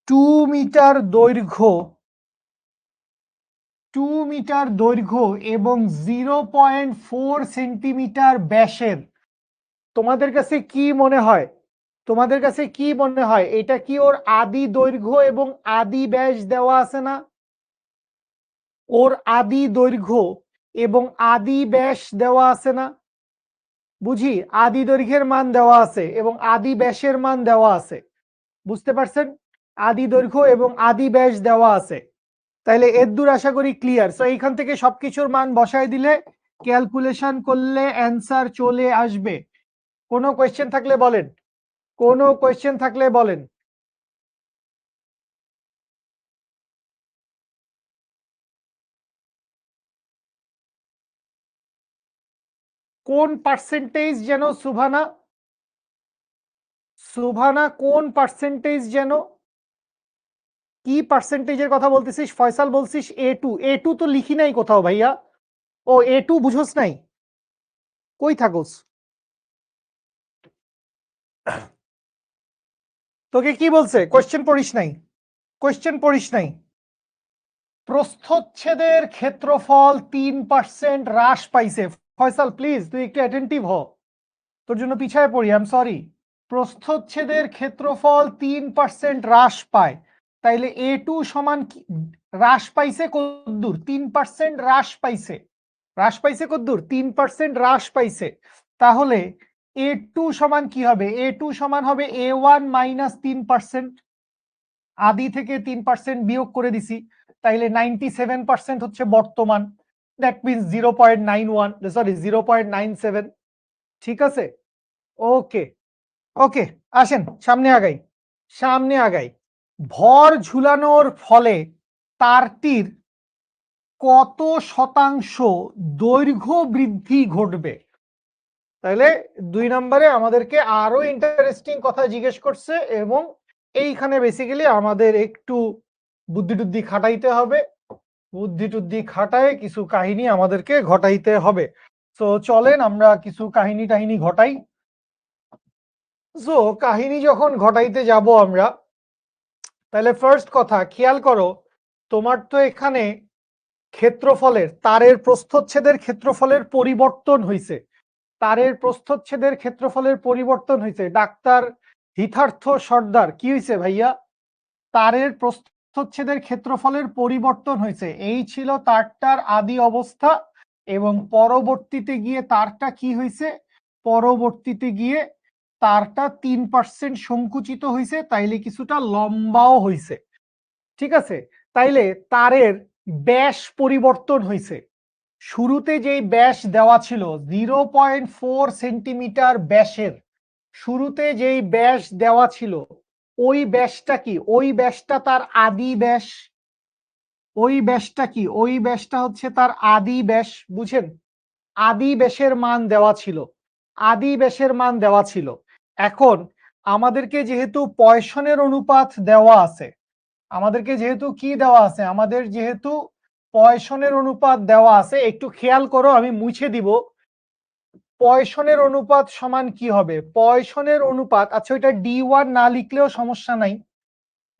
2 মিটার দৈর্ঘ্য, 2 মিটার দৈর্ঘ্য এবং 0.4 সেন্টিমিটার ব্যাসের। তোমাদের কাছে কি মনে হয়, তোমাদের কাছে কি মনে হয় এটা কি ওর আদি দৈর্ঘ্য এবং আদি ব্যাস দেওয়া আছে না? ওর আদি দৈর্ঘ্য এবং আদি ব্যাস দেওয়া আছে না? বুঝি আদি দৈর্ঘ্যের মান দেওয়া আছে এবং আদি ব্যাসের মান দেওয়া আছে, বুঝতে পারছেন? আদি দৈর্ঘ্য এবং আদি ব্যাস দেওয়া আছে। তাইলে এর দূর আশা করি ক্লিয়ার। সো এইখান থেকে সবকিছুর মান বসায় দিলে ক্যালকুলেশন করলে অ্যান্সার চলে আসবে। কোনো কোয়েশ্চেন থাকলে বলেন, কোনো কোয়েশ্চেন থাকলে বলেন। কোন পার্সেন্টেজ যেন সুভানা, সুভানা কোন পার্সেন্টেজ যেন, কি পার্সেন্টেজের কথা বলতেছিস? ফয়সাল বলছিস A2, A2 তো লিখি নাই কোথাও ভাইয়া। ও A2 বুঝোস নাই, কই থাকোস? তোকে কি বলছে? কোশ্চেন পড়িস নাই, কোশ্চেন পড়িস নাই। প্রস্থচ্ছেদের ক্ষেত্রফল 3% হ্রাস পাইছে। ফয়সাল প্লিজ তুই একটু অ্যাটেন্টিভ হ, তোর জন্য পিছায় পড়ি, আই এম সরি। প্রস্থচ্ছেদের ক্ষেত্রফল 3% হ্রাস পায়, তাইলে A2 সমান কি, হ্রাস পাইছে কতদূর? 3% হ্রাস পাইছে, হ্রাস পাইছে কতদূর? 3% হ্রাস পাইছে। তাহলে A2 সমান কি হবে? A2 সমান হবে A1 মাইনাস 3%, আদি থেকে 3% বিয়োগ করে দিছি, তাইলে 97% হচ্ছে বর্তমান। That means 0.91, sorry 0.97। ঠিক আছে, ওকে ওকে, আসেন সামনে আগাই, সামনে আগাই। ভর ঝুলানোর ফলে তারটির কত শতাংশ দৈর্ঘ্য বৃদ্ধি ঘটবে? তাহলে 2 নম্বরে আমাদেরকে আরো ইন্টারেস্টিং কথা জিজ্ঞেস করছে এবং এইখানে বেসিক্যালি আমাদের একটু বুদ্ধি টুদ্ধি খাটাইতে হবে, বুদ্ধি টুদ্ধি খাটায় কিছু কাহিনী আমাদেরকে ঘটাইতে হবে। তো চলেন আমরা কিছু কাহিনী টাহিনী ঘটাই। সো কাহিনী যখন ঘটাইতে যাব আমরা, তাহলে ফার্স্ট কথা খেয়াল করো, তোমার তো এখানে ক্ষেত্রফলের, তারের প্রস্থচ্ছেদের ক্ষেত্রফলের পরিবর্তন হয়েছে, তারের প্রস্থচ্ছেদের ক্ষেত্রফলের পরিবর্তন হয়েছে। ডাক্তার হিতার্থ সর্দার, কি হয়েছে ভাইয়া? তারের প্রস্থচ্ছেদের ক্ষেত্রফলের পরিবর্তন হয়েছে, এই ছিল তারটার আদি অবস্থা এবং পরবর্তীতে গিয়ে তারটা কি হয়েছে, পরবর্তীতে গিয়ে তারটা 3% সংকুচিত হয়েছে, তাইলে কিছুটা লম্বাও হয়েছে। ঠিক আছে, তাইলে তারের ব্যাস পরিবর্তন হয়েছে। শুরুতে যেই ব্যাস দেওয়া ছিল 0.4 সেন্টিমিটার ব্যাসের, শুরুতে যেই ব্যাস দেওয়া ছিল ওই ব্যাসটা কি, ওই ব্যাসটা তার আদি ব্যাস। ওই ব্যাসটা কি, ওই ব্যাসটা হচ্ছে তার আদি ব্যাস, বুঝেন? আদি ব্যাসের মান দেওয়া ছিল, আদি ব্যাসের মান দেওয়া ছিল। এখন আমাদেরকে যেহেতু পয়সনের অনুপাত দেওয়া আছে, আমাদেরকে যেহেতু কি দেওয়া আছে, আমাদের যেহেতু পয়সনের অনুপাত দেওয়া আছে, একটু খেয়াল করো আমি মুছে দিব। পয়সনের অনুপাত সমান কি হবে? পয়সনের অনুপাত, আচ্ছা ওইটা D1 না লিখলেও সমস্যা নাই,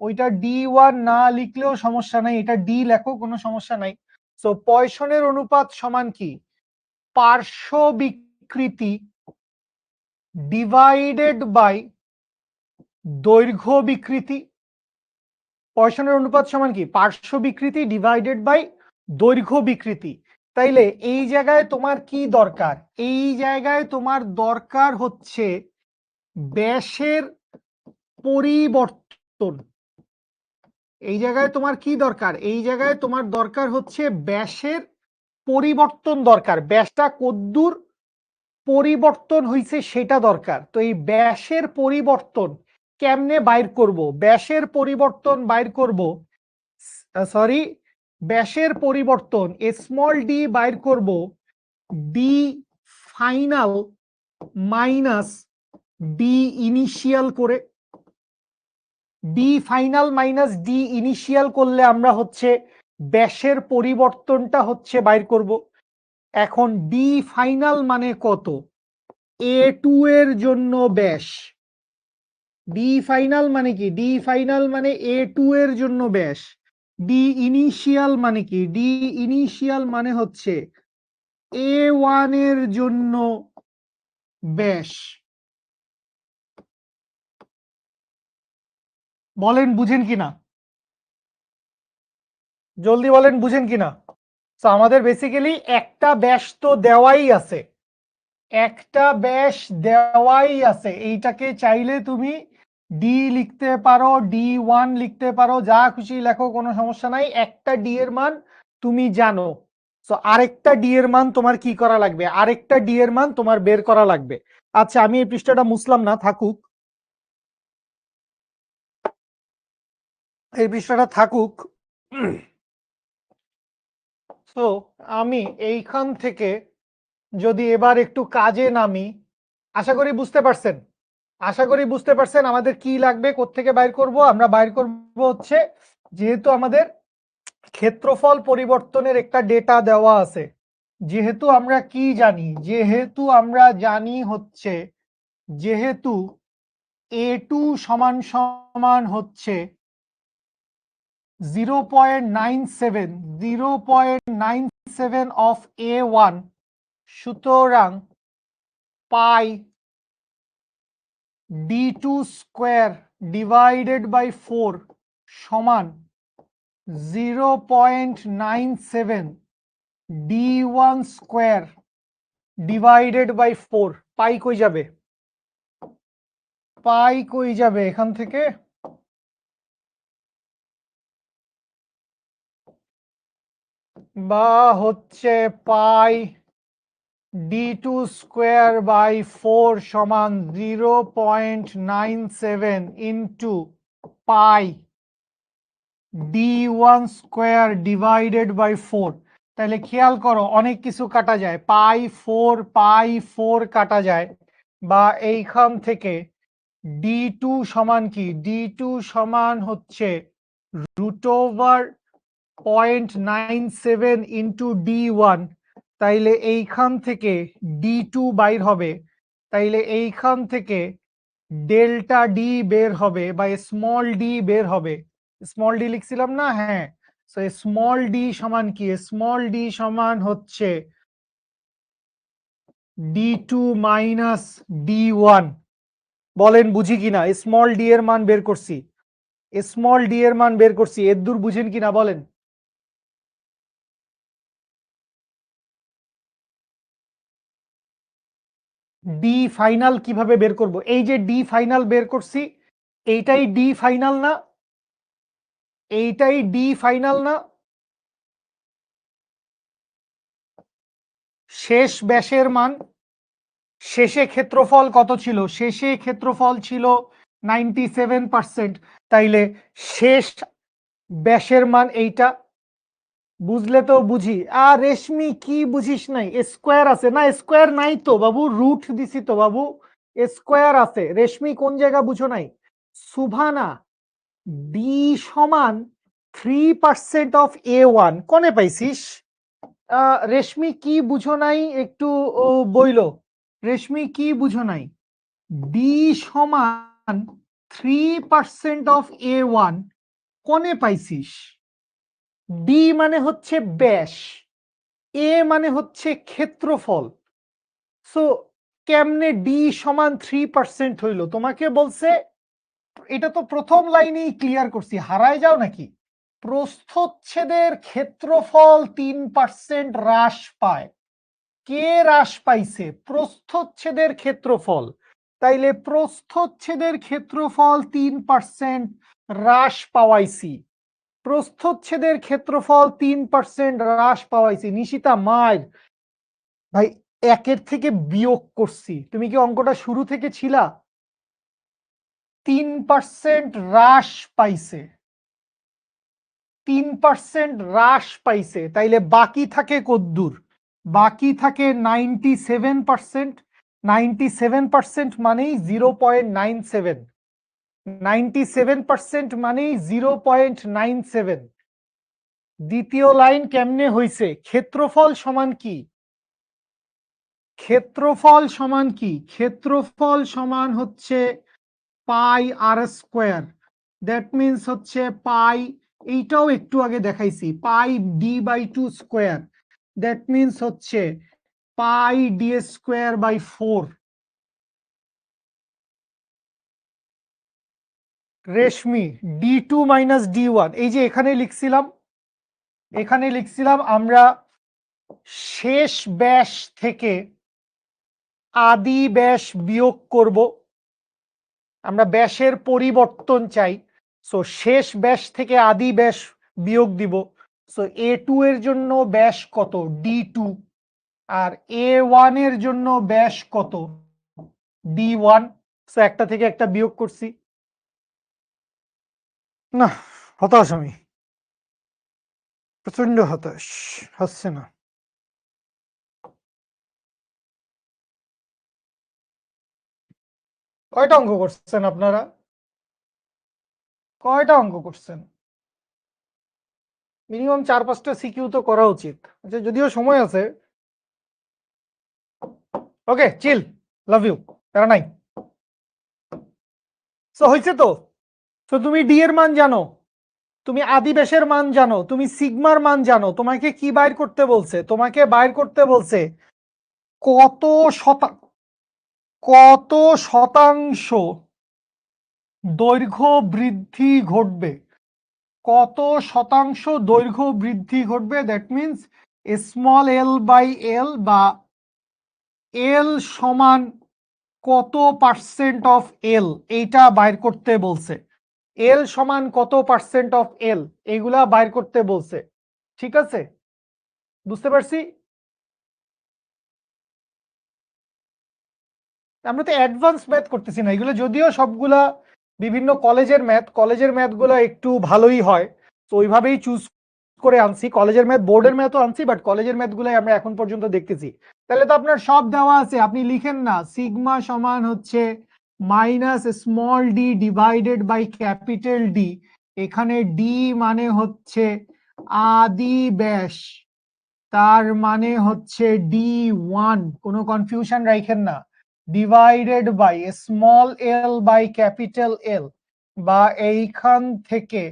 ওইটা D1 না লিখলেও সমস্যা নাই, এটা ডি লেখো, কোনো সমস্যা নাই। তো পয়সনের অনুপাত সমান কি? পার্শ্ব বিকৃতি ডিভাইডেড বাই দৈর্ঘ্য বিকৃতি। পয়সনের অনুপাত সমান কি? পার্শ্ব বিকৃতি ডিভাইডেড বাই দৈর্ঘ্য বিকৃতি। তাইলে এই জায়গায় তোমার কি দরকার? এই জায়গায় তোমার দরকার হচ্ছে ব্যাসের পরিবর্তন। এই জায়গায় তোমার কি দরকার? এই জায়গায় তোমার দরকার হচ্ছে ব্যাসের পরিবর্তন দরকার। ব্যাসটা কদ্দূর পরিবর্তন হইছে সেটা দরকার। তো এই ব্যাসের পরিবর্তন কেমনে বাইর করব? ব্যাসের পরিবর্তন বাইর করব, সরি, ব্যাসের পরিবর্তন স্মল ডি বাইর করব d final minus d initial করে। D final minus d initial করলে আমরা হচ্ছে ব্যাসের পরিবর্তনটা হচ্ছে বাইর করব। এখন ডি ফাইনাল মানে কত? A2 এর জন্য ব্যাস। ডি ফাইনাল মানে কি? ডি ফাইনাল মানে A2 এর জন্য ব্যাস। ডি ইনিশিয়াল মানে কি? ডি ইনিশিয়াল মানে হচ্ছে A1 এর জন্য ব্যাস। বলেন বুঝেন কিনা, জলদি বলেন বুঝেন কিনা। তো আমাদের বেসিক্যালি একটা ব্যাস তো দেওয়াই আছে, একটা ব্যাস দেওয়াই আছে। এইটাকে চাইলে তুমি ডি লিখতে পারো, D1 লিখতে পারো, যা খুশি লেখো, কোনো সমস্যা নাই। একটা ডি এর মান তুমি জানো। তো আরেকটা ডি এর মান তোমার কি করা লাগবে? আরেকটা ডি এর মান তোমার বের করা লাগবে। আচ্ছা, আমি এই পৃষ্ঠাটা মুছলাম না, থাকুক, এই পৃষ্ঠাটা থাকুক। তো আমি এইখান থেকে যদি এবার একটু কাজে নামি, আশা করি বুঝতে পারছেন, আশা করি বুঝতে পারছেন আমাদের কি লাগবে, কোত্থেকে বাইর করব। আমরা বাইর করব হচ্ছে, যেহেতু আমাদের ক্ষেত্রফল পরিবর্তনের একটা ডেটা দেওয়া আছে, যেহেতু আমরা কি জানি, যেহেতু আমরা জানি হচ্ছে, যেহেতু A2 সমান সমান হচ্ছে 0.97 of A1, সুতরাং পাই D2 স্কোয়ার ডিভাইডেড বাই 4 সমান 0.97 D1 স্কোয়ার ডিভাইডেড বাই 4। পাই কই যাবে? পাই কই যাবে এখান থেকে? বা হচ্ছে পাই D2 স্কোয়ার বাই 4 সমান 0.97 into pi D1 square divided by 4। তাহলে খেয়াল করো, অনেক কিছু কাটা যায়, পাই 4 কাটা যায়। বা এইখান থেকে D2 সমান কি? D2 সমান হচ্ছে √0.97 ইন্টু D1। তাইলে এইখান থেকে D2 বাইর হবে। তাইলে এইখান থেকে ডেল্টা ডি বের হবে বা স্মল ডি বের হবে। স্মল ডি লিখছিলাম না? হ্যাঁ। সো স্মল ডি সমান কি? স্মল ডি সমান হচ্ছে D2 মাইনাস D1। বলেন বুঝি কিনা? স্মল ডি এর মান বের করছি, স্মল ডি এর মান বের করছি, এর দূর বুঝেন কিনা বলেন। ডি ফাইনাল কিভাবে বের করব? এই যে ডি ফাইনাল বের করছি, এইটাই ডি ফাইনাল না? এইটাই ডি ফাইনাল না? শেষ ব্যাসের মান, শেষে ক্ষেত্রফল কত ছিল? শেষে ক্ষেত্রফল ছিল 97%। তাইলে শেষ ব্যাসের মান এইটা। বুঝলে তো বুঝি। আর রেশমি কি বুঝিস নাই? স্কোয়ার আছে না? স্কোয়ার নাই তো বাবু, রুট দিছি তো বাবু, স্কোয়ার আছে। রেশমি কোন জায়গা বুঝো নাই? সুভানা, ডি সমান 3% অফ A1 কোনে পাইছিস? রেশমি কি বুঝো নাই একটু বইলো। রেশমি কি বুঝো নাই? ডি সমান 3% অফ A1 কোনে পাইছিস? ডি মানে হচ্ছে ব্যাস, এ মানে হচ্ছে ক্ষেত্রফল। সো কেমনে ডি সমান 3% হইল? তোমাকে বলছে, এটা তো প্রথম লাইনেই ক্লিয়ার করছি, হারায় যাও নাকি? প্রস্থচ্ছেদের ক্ষেত্রফল 3% হ্রাস পায়। কে হ্রাস পাইছে? প্রস্থচ্ছেদের ক্ষেত্রফল। তাইলে প্রস্থচ্ছেদের ক্ষেত্রফল 3% হ্রাস পাওয়াইছি, প্রস্থচ্ছেদের ক্ষেত্রফল 3% হ্রাস পাওয়াইছি। নিশিতা মার ভাই, 1 থেকে বিয়োগ করছি। তুমি কি অঙ্কটা শুরু থেকে ছিলা? 3% হ্রাস পাইছে, 3% হ্রাস পাইছে, তাইলে বাকি থাকে কদ্দুর? বাকি থাকে 97%। 97% মানেই 0.97, 97% মানেই 0.97। দ্বিতীয় লাইন কেমনে হইছে? ক্ষেত্রফল সমান কি? ক্ষেত্রফল সমান কি? ক্ষেত্রফল সমান হচ্ছে pi r square. That means হচ্ছে পাই, এইটাও একটু আগে দেখাইছি, pi d by 2 square. That means হচ্ছে pi d square by 4। Reshmi D2 minus D1, এই যে এখানে লিখছিলাম, এখানে লিখছিলাম আমরা শেষ ব্যাস থেকে আদি ব্যাস বিয়োগ করব। আমরা ব্যাসের পরিবর্তন চাই, সো শেষ ব্যাস থেকে আদি ব্যাস বিয়োগ দিব। সো A2 এর জন্য ব্যাস কত? D2। আর A1 এর জন্য ব্যাস কত? D1। সো একটা থেকে একটা বিয়োগ করছি। না, হতাশ আমি, প্রচন্ড হতাশ, হচ্ছে না। কয়টা অঙ্ক করছেন আপনারা? কয়টা অঙ্ক করছেন? মিনিমাম 4-5টা সিকিউ তো করা উচিত। আচ্ছা, যদিও সময় আছে। ওকে, চিল, লাভ ইউ, প্যারা নাই। সো হয়েছে তো। তো তুমি ডি এর মান জানো, তুমি আদি ব্যাসের মান জানো, তুমি সিগমার মান জানো। তোমাকে কি বাইর করতে বলছে? তোমাকে বাইর করতে বলছে কত কত শতাংশ দৈর্ঘ্য বৃদ্ধি ঘটবে। কত শতাংশ দৈর্ঘ্য বৃদ্ধি ঘটবে? That means small l by l, বা এল সমান কত পার্সেন্ট অফ এল, এইটা বাইর করতে বলছে। এল সমান কত পার্সেন্ট অফ এল, এইগুলা বাইর করতে বলছে। ঠিক আছে, বুঝতে পারছি। আমরা তো অ্যাডভান্স ম্যাথ করতেছি না, এগুলো যদিও সবগুলা বিভিন্ন কলেজের ম্যাথ, কলেজের ম্যাথগুলো একটু ভালোই হয়, তো ওইভাবেই চুজ করে আনছি। কলেজের ম্যাথ, বোর্ডের ম্যাথও আনছি, বাট কলেজের ম্যাথগুলোই আমরা এখন পর্যন্ত দেখতেছি। তাহলে তো আপনার সব দেওয়া আছে, আপনি লিখেন না সিগমা সমান হচ্ছে minus small d divided by capital d. এখানে ডি মানে হচ্ছে আদি ব্যাস, তার মানে হচ্ছে D1, কোনো কনফিউশন রাখেন না, divided by small l by capital l. বা এইখান থেকে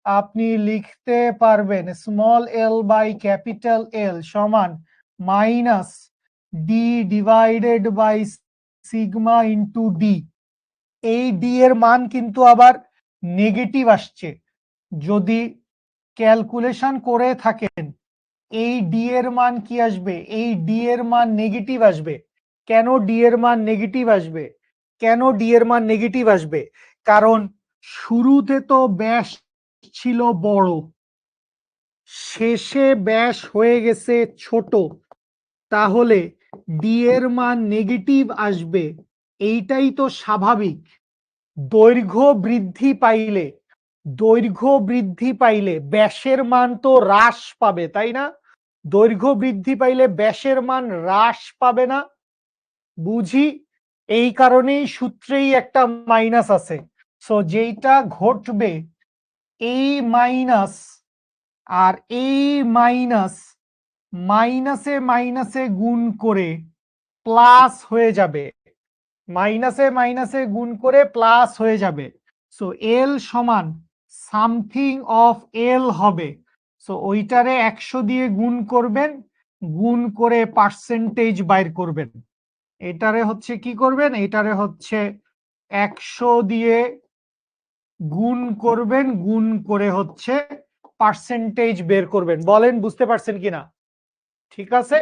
আপনি লিখতে পারবেন small l by capital l সমান minus d divided by sigma into d. এই ডি এর মান কিন্তু আবার নেগেটিভ আসছে। যদি ক্যালকুলেশন করে থাকেন, এই ডি এর মান কি আসবে? এই ডি এর মান নেগেটিভ আসবে। কেন ডি এর মান নেগেটিভ আসবে? কেন ডি এর মান নেগেটিভ আসবে? কারণ শুরুতে তো ব্যাস ছিল বড়, শেষে ব্যাস হয়ে গেছে ছোট, তাহলে ডি এর মান নেগেটিভ আসবে। এইটাই তো স্বাভাবিক। দৈর্ঘ্য বৃদ্ধি পাইলে, দৈর্ঘ্য বৃদ্ধি পাইলে ব্যাসের মান তো হ্রাস পাবে, তাই না? দৈর্ঘ্য বৃদ্ধি পাইলে ব্যাসের মান হ্রাস পাবে না? বুঝি। এই কারণেই সূত্রেই একটা মাইনাস আছে। সো যেইটা ঘটবে, এই মাইনাস আর এই মাইনাস মাইনাসে মাইনাসে গুণ করে প্লাস হয়ে যাবে, মাইনাসে মাইনাসে গুণ করে প্লাস হয়ে যাবে। সো এল সমান সামথিং অফ এল হবে। সো ওইটারে 100 দিয়ে গুণ করবেন, গুণ করে পার্সেন্টেজ বাইর করবেন। এটারে হচ্ছে কি করবেন? এটারে হচ্ছে 100 দিয়ে গুণ করবেন, গুণ করে হচ্ছে পার্সেন্টেজ বের করবেন। বলেন বুঝতে পারছেন কিনা? ঠিক আছে।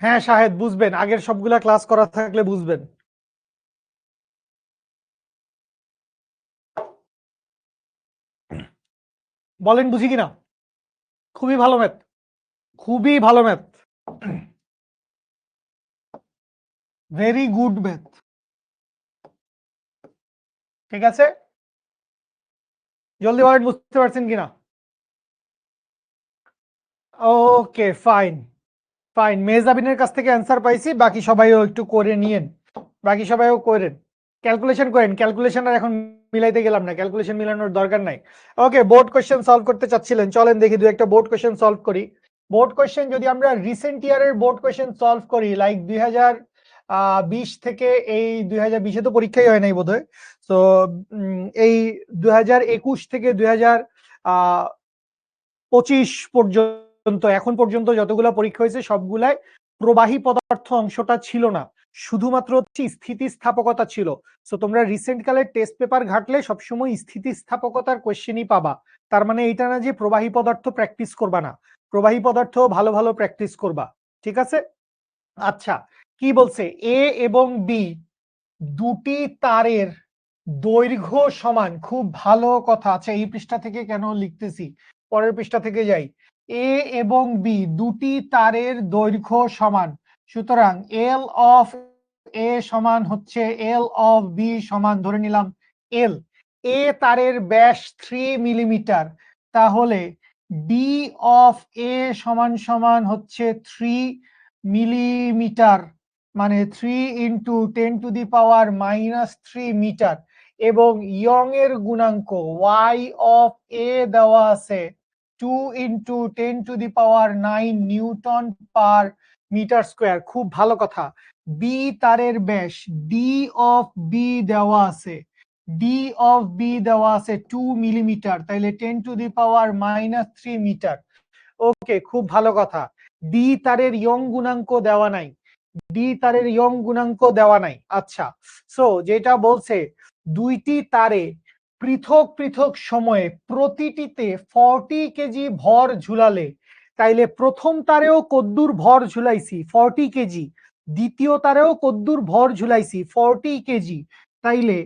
হ্যাঁ শাহেদ, বুঝবেন, আগের সবগুলা ক্লাস করা থাকলে বুঝবেন। বলেন বুঝি কিনা? খুবই ভালো ম্যাথ, খুবই ভালো ম্যাথ। Very good math. ঠিক আছে, জলদি বলেন বুঝতে পারছেন কিনা? ওকে ফাইন ফাইন, মেহজাবিনের কাছ থেকে অ্যান্সার পাইছি, বাকি সবাইও একটু করে নিয়েন, বাকি সবাইও করেন, ক্যালকুলেশন করেন। ক্যালকুলেশন আর এখন মিলাইতে গেলাম না, ক্যালকুলেশন মিলানোর দরকার নাই। ওকে, বোর্ড কোশ্চেন সলভ করতে চাচ্ছিলেন, চলেন দেখি দু একটা বোর্ড কোশ্চেন সলভ করি। বোর্ড কোশ্চেন যদি আমরা রিসেন্ট ইয়ারের বোর্ড কোশ্চেন সলভ করি, লাইক 2020 থেকে এই 2020-এ তো পরীক্ষাই হয় নাই বোধহয়, তো এই 2021 থেকে 2025 পর্যন্ত, এখন পর্যন্ত যতগুলো পরীক্ষা হয়েছে সবগুলাই প্রবাহী পদার্থ অংশটা ছিল না, শুধুমাত্র হচ্ছে স্থিতিস্থাপকতা ছিল। সো তোমরা রিসেন্ট কালের টেস্ট পেপার ঘাটলে সবসময় স্থিতিস্থাপকতার কোশ্চেনই পাবা। তার মানে এটা না যে প্রবাহী পদার্থ প্র্যাকটিস করবা না, প্রবাহী পদার্থ ভালো ভালো প্র্যাকটিস করবা। ঠিক আছে, আচ্ছা কি বলছে, এ এবং বি দুটি তারের দৈর্ঘ্য সমান, খুব ভালো কথা। আচ্ছা এই পৃষ্ঠা থেকে কেন লিখতেছি, পরের পৃষ্ঠা থেকে যাই। এ এবং বি দুটি তারের দৈর্ঘ্য সমান, সুতরাং এল অফ এ সমান হচ্ছে এল অফ বি সমান ধরে নিলাম এল। এ তারের ব্যাস 3 মিলিমিটার, তাহলে ডি অফ এ সমান সমান হচ্ছে 3 মিলিমিটার, মানে 3 ইন্টু 10⁻³ মিটার। এবং ইয়ং এর গুণাঙ্ক ওয়াই অফ এ দেওয়া আছে 2 into 10⁹ newton per metre square. খুব ভালো কথা। বি তারের ব্যাস ডি অফ বি দেওয়া আছে, ডি অফ বি দেওয়া আছে 2 মিলিমিটার, তাইলে 10⁻³ মিটার। ওকে, খুব ভালো কথা। ডি তারের ইয়ং গুণাঙ্ক দেওয়া নাই, ডি তারের ইয়ং গুণাঙ্ক দেওয়া নাই। আচ্ছা, সো যেটা বলছে দুইটি তারে পৃথক পৃথক সময়ে প্রতিটিতে 40 কেজি ভর ঝুলালে, তাইলে প্রথম তারেও কদ্দুর ভর ঝুলাইছি 40 কেজি, দ্বিতীয় তারেও কদ্দুর ভর ঝুলাইছি 40 কেজি, তাইলে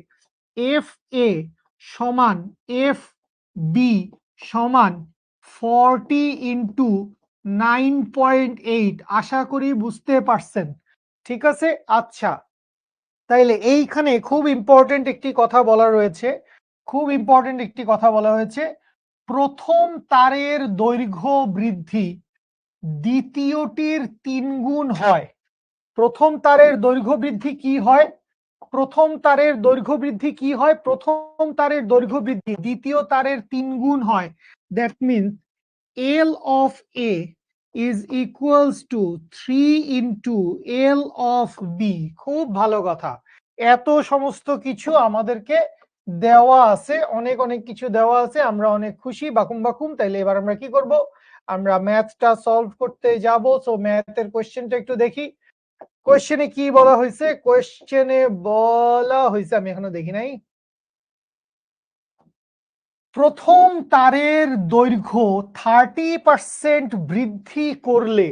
এফ এ সমান এফ বি সমান 40 ইন্টু 9.8। আশা করি বুঝতে পারছেন। ঠিক আছে, আচ্ছা তাইলে এইখানে খুব ইম্পর্টেন্ট একটি কথা বলা রয়েছে, খুব ইম্পর্টেন্ট একটি কথা বলা হয়েছে, প্রথম তারের দৈর্ঘ্য বৃদ্ধি দ্বিতীয়টির 3 গুণ হয়। প্রথম তারের দৈর্ঘ্য বৃদ্ধি কি হয়, প্রথম তারের দৈর্ঘ্য বৃদ্ধি কি হয়, প্রথম তারের দৈর্ঘ্য বৃদ্ধি দ্বিতীয় তারের 3 গুণ হয়। That means l of a is equals to 3 into l of b. খুব ভালো কথা, এত সমস্ত কিছু আমাদেরকে দেওয়া আছে, অনেক অনেক কিছু দেওয়া আছে, আমরা অনেক খুশি বাকুম বাকুম। তাইলে এবার আমরা কি করব, আমরা ম্যাথটা সলভ করতে যাব। সো ম্যাথের কোশ্চেনটা একটু দেখি। কোশ্চেনে কি বলা হয়েছে, কোশ্চেনে বলা হয়েছে, আমি এখনো দেখি নাই, প্রথম তারের দৈর্ঘ্য 30% বৃদ্ধি করলে,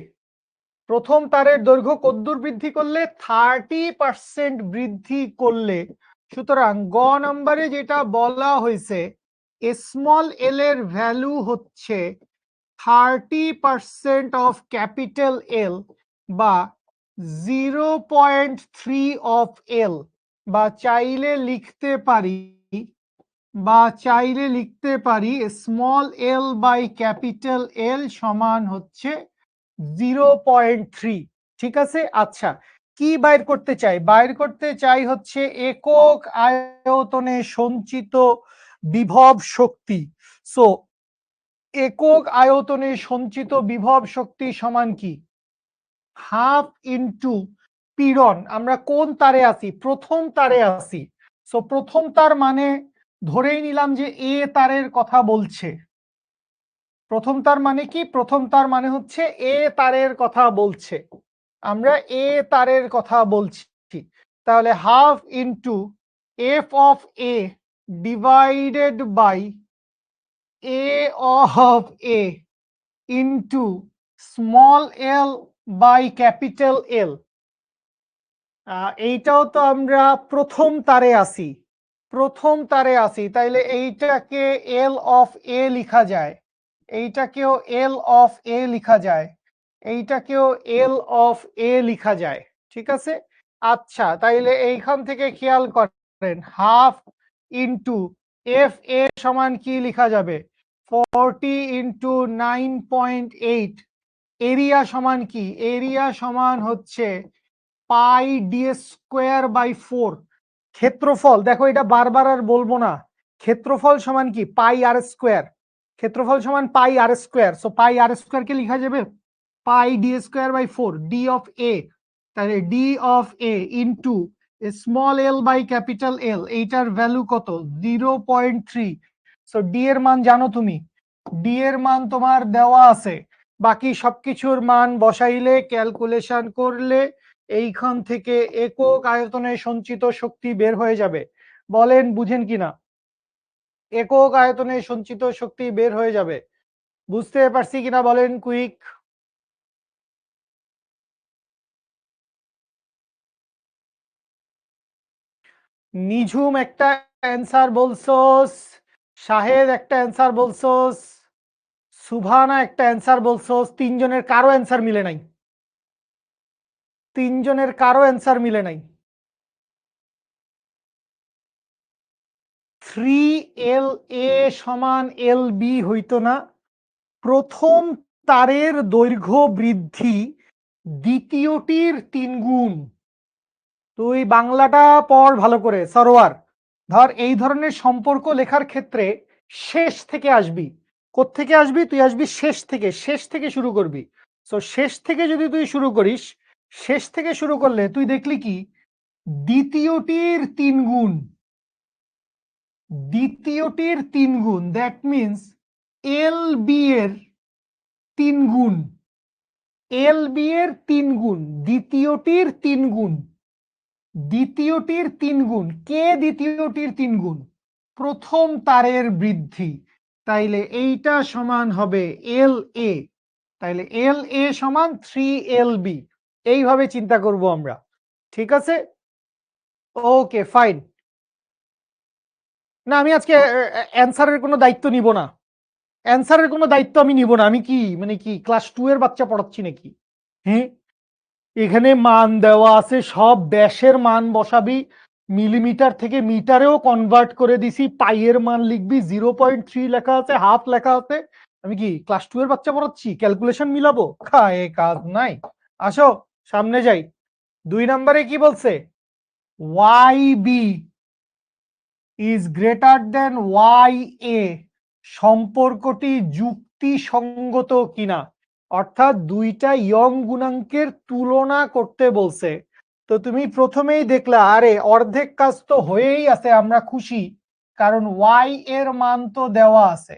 প্রথম তারের দৈর্ঘ্য কদ্দূর বৃদ্ধি করলে 30% বৃদ্ধি করলে, সুতরাং গ নম্বরে যেটা বলা হয়েছে স্মল এল এর ভ্যালু হচ্ছে 30% অফ ক্যাপিটাল এল বা 0.3 অফ এল, বা চাইলে লিখতে পারি, বা চাইলে লিখতে পারি small l by capital l সমান হচ্ছে 0.3। ঠিক আছে, আচ্ছা কি বাইর করতে চাই, বাইর করতে চাই হচ্ছে একক আয়তনে সঞ্চিত বিভব শক্তি। সো একক আয়তনে সঞ্চিত বিভব শক্তি সমান কি, হাফ ইন্টু পীড়ন। আমরা কোন তারে আছি, প্রথম তারে আছি, সো প্রথম তার মানে ধরেই নিলাম যে এ তারের কথা বলছে। প্রথম তার মানে কি, প্রথম তার মানে হচ্ছে এ তারের কথা বলছে, আমরা এ তারের কথা বলছি। তাহলে half into f of a divided by a of a into small l by capital l. এইটাও তো আমরা প্রথম তারে আসি, প্রথম তারে আসি, তাইলে এইটাকে এল অফ এ লিখা যায়, এইটাকেও এল অফ এ লিখা যায়। এইটাকেও এল অফ এ লিখা যায়, ঠিক আছে। আচ্ছা, তাইলে এইখান থেকে খেয়াল করেন হাফ ইন্টু এফ এ সমান কি লিখা যাবে, 40 ইন্টু 9.8। এরিয়া সমান কি, এরিয়া সমান হচ্ছে পাই ডি স্কোয়ার বাই 4। ক্ষেত্রফল দেখো, এটা বারবার আর বলবো না, ক্ষেত্রফল সমান কি পাই আর স্কোয়ার, ক্ষেত্রফল সমান pi r square. So pi r square কে লিখা যাবে pi d square by 4 d of a. তাহলে d of a into small l by capital l, এইটার ভ্যালু কত 0.3। সো ডি এর মান জানো তুমি, ডি এর মান তোমার দেওয়া আছে, বাকি সবকিছুর মান বসাইলে ক্যালকুলেশন করলে এইখান থেকে একক আয়তনে সঞ্চিত শক্তি বের হয়ে যাবে। বলেন বুঝেন কিনা, একক আয়তনে সঞ্চিত শক্তি বের হয়ে যাবে, বুঝতে পারছি কিনা বলেন কুইক। নিঝুম একটা অ্যান্সার বলছোস, শাহেদ একটা অ্যান্সার বলছোস, সুভানা একটা অ্যান্সার বলছোস, তিনজনের কারো অ্যান্সার মিলে নাই, তিনজনের কারো অ্যান্সার মিলে নাই। 3LA সমান LB হইতো না, প্রথম তারের দৈর্ঘ্য বৃদ্ধি দ্বিতীয়টির 3 গুণ। তুই বাংলাটা পড় ভালো করে সরোয়ার। ধর এই ধরনের সম্পর্ক লেখার ক্ষেত্রে শেষ থেকে আসবি, কোত্থেকে আসবি, তুই আসবি শেষ থেকে, শেষ থেকে শুরু করবি। তো শেষ থেকে যদি তুই শুরু করিস, শেষ থেকে শুরু করলে তুই দেখলি কি দ্বিতীয়টির 3 গুণ, দ্বিতীয়টির 3 গুণ, দ্যাট মিনস এল বি এর 3 গুণ, এল বি এর 3 গুণ, দ্বিতীয়টির 3 গুণ, দ্বিতীয়টির 3 গুণ। কে দ্বিতীয়টির 3 গুণ? প্রথম তারের বৃদ্ধি। তাইলে এইটা সমান হবে এল এ, তাইলে এল এ সমান 3LB। এইভাবে চিন্তা করব আমরা, ঠিক আছে। Okay fine. না আমি আজকে অ্যান্সারের কোনো দায়িত্ব নিব না, অ্যান্সারের কোনো দায়িত্ব আমি নিব না। আমি কি মানে কি ক্লাস 2 এর বাচ্চা পড়াচ্ছি নাকি? হ্যাঁ, এখানে মান দেওয়া আছে, সব ব্যাসের মান বসাবি, মিলিমিটার থেকে মিটারেও কনভার্ট করে দিছি, পাইয়ের মান লিখবি, 0.3 লেখা আছে, হাফ লেখা আছে। আমি কি ক্লাস 2 এর বাচ্চা পড়াচ্ছি? ক্যালকুলেশন মিলাবো? খায় কাজ নাই। আসো সামনে যাই। 2 নম্বরে কি বলছে, y b is greater than y a, সম্পর্কটি যুক্তিসঙ্গত কিনা। অর্থাৎ দুইটা ইয়ং গুণাঙ্কের তুলনা করতে বলছে। তো তুমি প্রথমেই দেখলে আরে অর্ধেক কাজ তো হয়েই আছে, আমরা খুশি, কারণ ওয়াই এর মান তো দেওয়া আছে,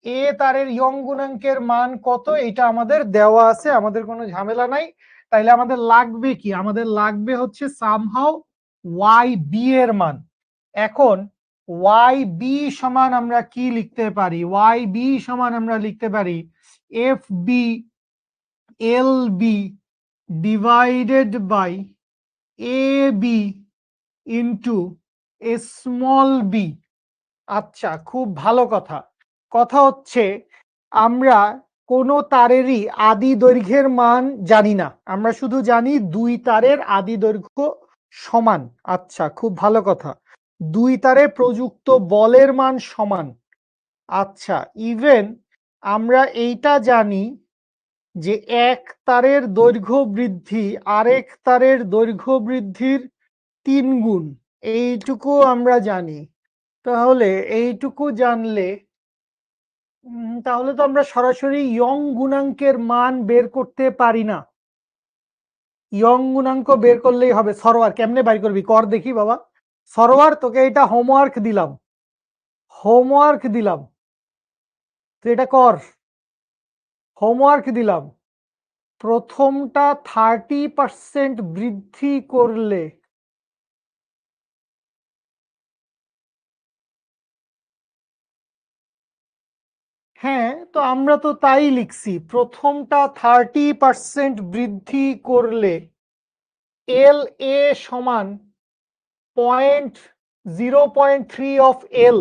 এ তারের ইয়ং গুণাঙ্কের মান কত এটা আমাদের দেওয়া আছে, আমাদের কোনো ঝামেলা নাই। তাইলে আমাদের লাগবে কি, আমাদের লাগবে হচ্ছে সামহাও ওয়াই বি এর মান। এখন ওয়াই বি সমান আমরা কি লিখতে পারি, ওয়াই বি সমান আমরা লিখতে পারি f b l b divided by a b into a small b. আচ্ছা, খুব ভালো কথা। কথা হচ্ছে আমরা কোনো তারেরই আদি দৈর্ঘ্যের মান জানি না, আমরা শুধু জানি দুই তারের আদি দৈর্ঘ্য সমান। আচ্ছা, খুব ভালো কথা। দুই তারে প্রযুক্ত বলের মান সমান। আচ্ছা, ইভেন আমরা এইটা জানি যে এক তারের দৈর্ঘ্য বৃদ্ধি আরেক তারের দৈর্ঘ্য বৃদ্ধির 3 গুণ, এইটুকু আমরা জানি। তাহলে এইটুকু জানলে তাহলে তো আমরা সরাসরি ইয়ং গুণাঙ্কের মান বের করতে পারি না। ইয়ং গুণাঙ্ক বের করলেই হবে। সরোয়ার কেমনে বাইর করবি কর দেখি বাবা। সরোয়ার তোকে এটা হোমওয়ার্ক দিলাম, হোমওয়ার্ক দিলাম, তুই এটা কর, হোমওয়ার্ক দিলাম। প্রথমটা 30% বৃদ্ধি করলে, হ্যাঁ তো আমরা তো তাই লিখছি, প্রথমটা 30% বৃদ্ধি করলে এল এ সমান 0.3 অফ এল।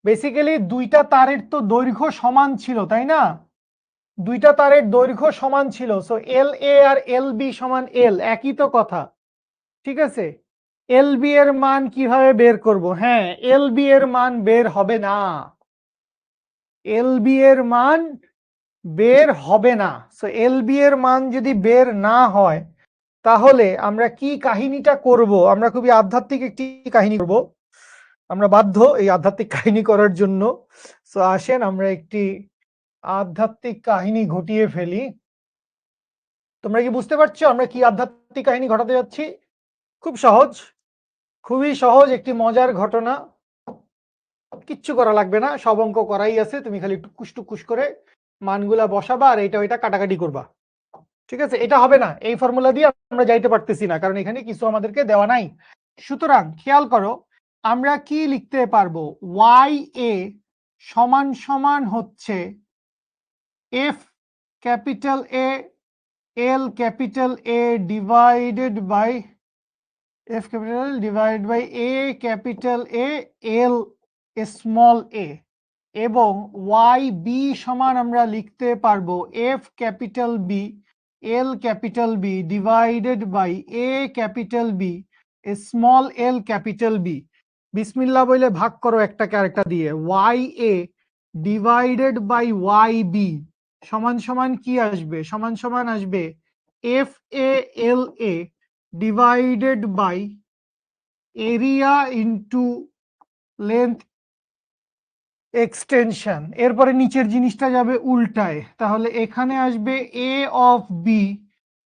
বেসিক্যালি দুইটা তারের তো দৈর্ঘ্য সমান ছিল তাই না, দুইটা তারের দৈর্ঘ্য সমান ছিল, সো এল এ আর এল বি সমান এল, একই তো কথা। ঠিক আছে, এল বি এর মান কিভাবে বের করব? হ্যাঁ, এল বি এর মান বের হবে না, এল বি এর মান বের হবে না। সো এল বি এর মান যদি বের না হয়, তাহলে আমরা কি কাহিনীটা করব? আমরা খুবই আধ্যাত্মিক একটি কাহিনী করব, আমরা বাধ্য এই আধ্যাত্মিক কাহিনী করার জন্য। সো আসেন আমরা একটি আধ্যাত্মিক কাহিনী ঘটিয়ে ফেলি। তোমরা কি বুঝতে পারছো আমরা কি আধ্যাত্মিক কাহিনী ঘটাতে যাচ্ছি? খুব সহজ, খুবই সহজ একটি মজার ঘটনা। কিচ্ছু করা লাগবে না, সব অঙ্ক করাই আছে, তুমি খালি টুকুস টুকুস করে মানগুলা বসাবা আর এটা ওইটা কাটাকাটি করবা। ঠিক আছে, এটা হবে না, এই ফর্মুলা দিয়ে আমরা যাইতে পারতেছি না, কারণ এখানে কিছু আমাদেরকে দেওয়া নাই। সুতরাং খেয়াল করো, আমরা কি লিখতে পারবো? ওয়াই এ সমান সমান হচ্ছে f capital a l capital a divided by f capital divide by a capital a l small a, এবং ওয়াই বি সমান আমরা লিখতে পারবো f capital b l capital b divided by a capital b small l capital b. বিসমিল্লাহ বলে ভাগ করো একটাকে আরেকটা দিয়ে। Y a divided by y b সমান সমান কি আসবে? সমান সমান আসবে f a l a divided by area into length extension. এরপরে নিচের জিনিসটা যাবে উল্টায়, তাহলে এখানে আসবে a of b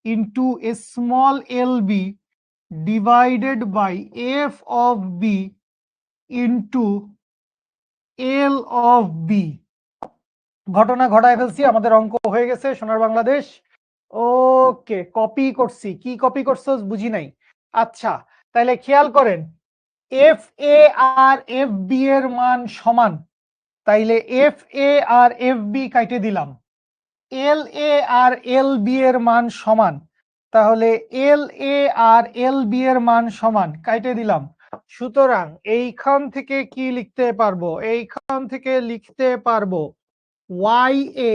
into small l b divided by f of b into l of b. ঘটনা ঘটায় ফেলছি, আমাদের অঙ্ক হয়ে গেছে সোনার বাংলাদেশ। ওকে, কপি করছি। কি কপি করছো বুঝি নাই। আচ্ছা, তাহলে খেয়াল করেন, এফ এ আর এফ বি এর মান সমান, তাইলে এফ এ আর এফ বি কাইটে দিলাম। এল এ আর এল বি এর মান সমান, তাহলে এল এ আর এল বি এর মান সমান, কাইটে দিলাম। সুতরাং এইখান থেকে কি লিখতে পারবো? এইখান থেকে লিখতে পারবো y a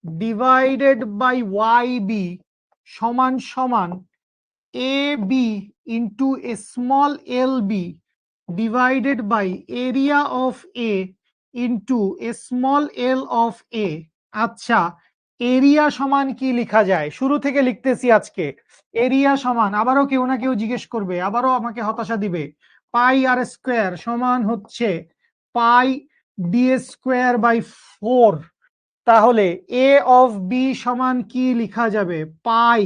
divided by y b সমান সমান a b into small l b divided by area of a into small l of a. আচ্ছা, এরিয়া সমান কি লেখা যায়? শুরু থেকে লিখতেছি আজকে। এরিয়া সমান, আবারও কেউ না কেউ জিজ্ঞেস করবে, আবারও আমাকে হতাশা দিবে, পাই আর স্কোয়ার সমান হচ্ছে পাই ডি স্কোয়ার বাই 4। তাহলে এ অফ বি সমান কি লেখা যাবে? Pi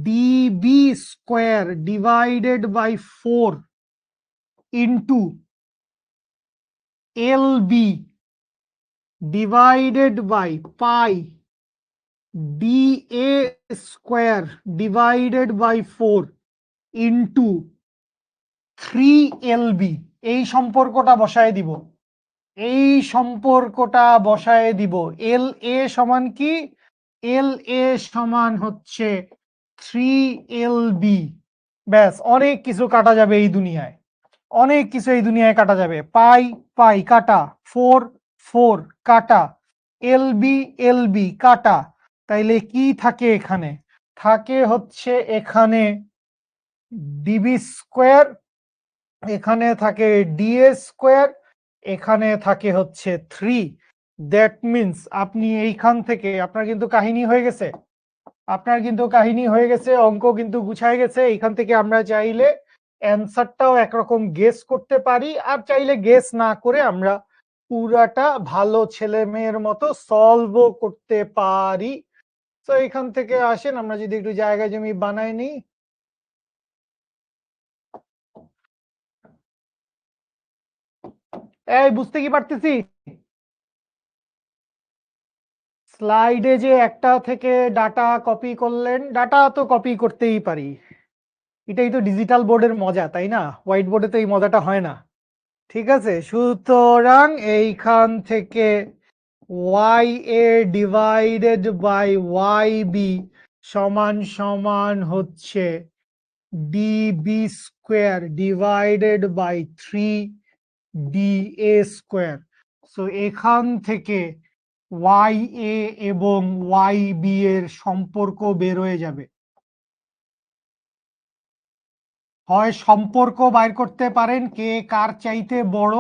d b square divided by 4 into l b divided by pi d a square divided by 4 into 3LB। এই সম্পর্কটা বসায় দিব, এই সম্পর্কটা বসায় দিব। এল এ সমান কি? এল এ সমান হচ্ছে 3LB। ব্যাস, অনেক কিছু কাটা যাবে এই দুনিয়ায়, অনেক কিছু এই দুনিয়ায় কাটা যাবে। পাই পাই কাটা, 4 4 কাটা, এলবি এলবি কাটা, তাইলে কি থাকে এখানে? থাকে হচ্ছে এখানে ডিবি স্কোয়ার, এখানে থাকে ডিএ স্কোয়ার, এখানে থাকে হচ্ছে 3। দ্যাট মিনস আপনি এইখান থেকে, আপনার কিন্তু কাহিনী হয়ে গেছে, আপনার কিন্তু কাহিনী হয়ে গেছে, অঙ্ক কিন্তু গুছায় গেছে। এইখান থেকে আমরা চাইলে অ্যান্সারটাও একরকম গেস করতে পারি, আর চাইলে গেস না করে আমরা পুরাটা ভালো ছেলে মেয়ের মতো সলভও করতে পারি। তো এখান থেকে আসেন আমরা যদি একটু জায়গা জমি বানাই নিই। এই বুঝতে কি পারতেছি? স্লাইডে যে একটা থেকে ডাটা কপি করলেন, ডাটা তো কপি করতেই পারি, এটাই তো ডিজিটাল বোর্ডের মজা, তাই না? হোয়াইট বোর্ডে তো এই মজাটা হয় না। ঠিক আছে, সুতরাং এইখান থেকে y a divided by y b সমান সমান হচ্ছে d b square divided by 3 d a square. So এখান থেকে ওয়াই এ এবং ওয়াই বি এর সম্পর্ক বের হয়ে যাবে। হয় সম্পর্ক বাইর করতে পারেন কে কার চাইতে বড়,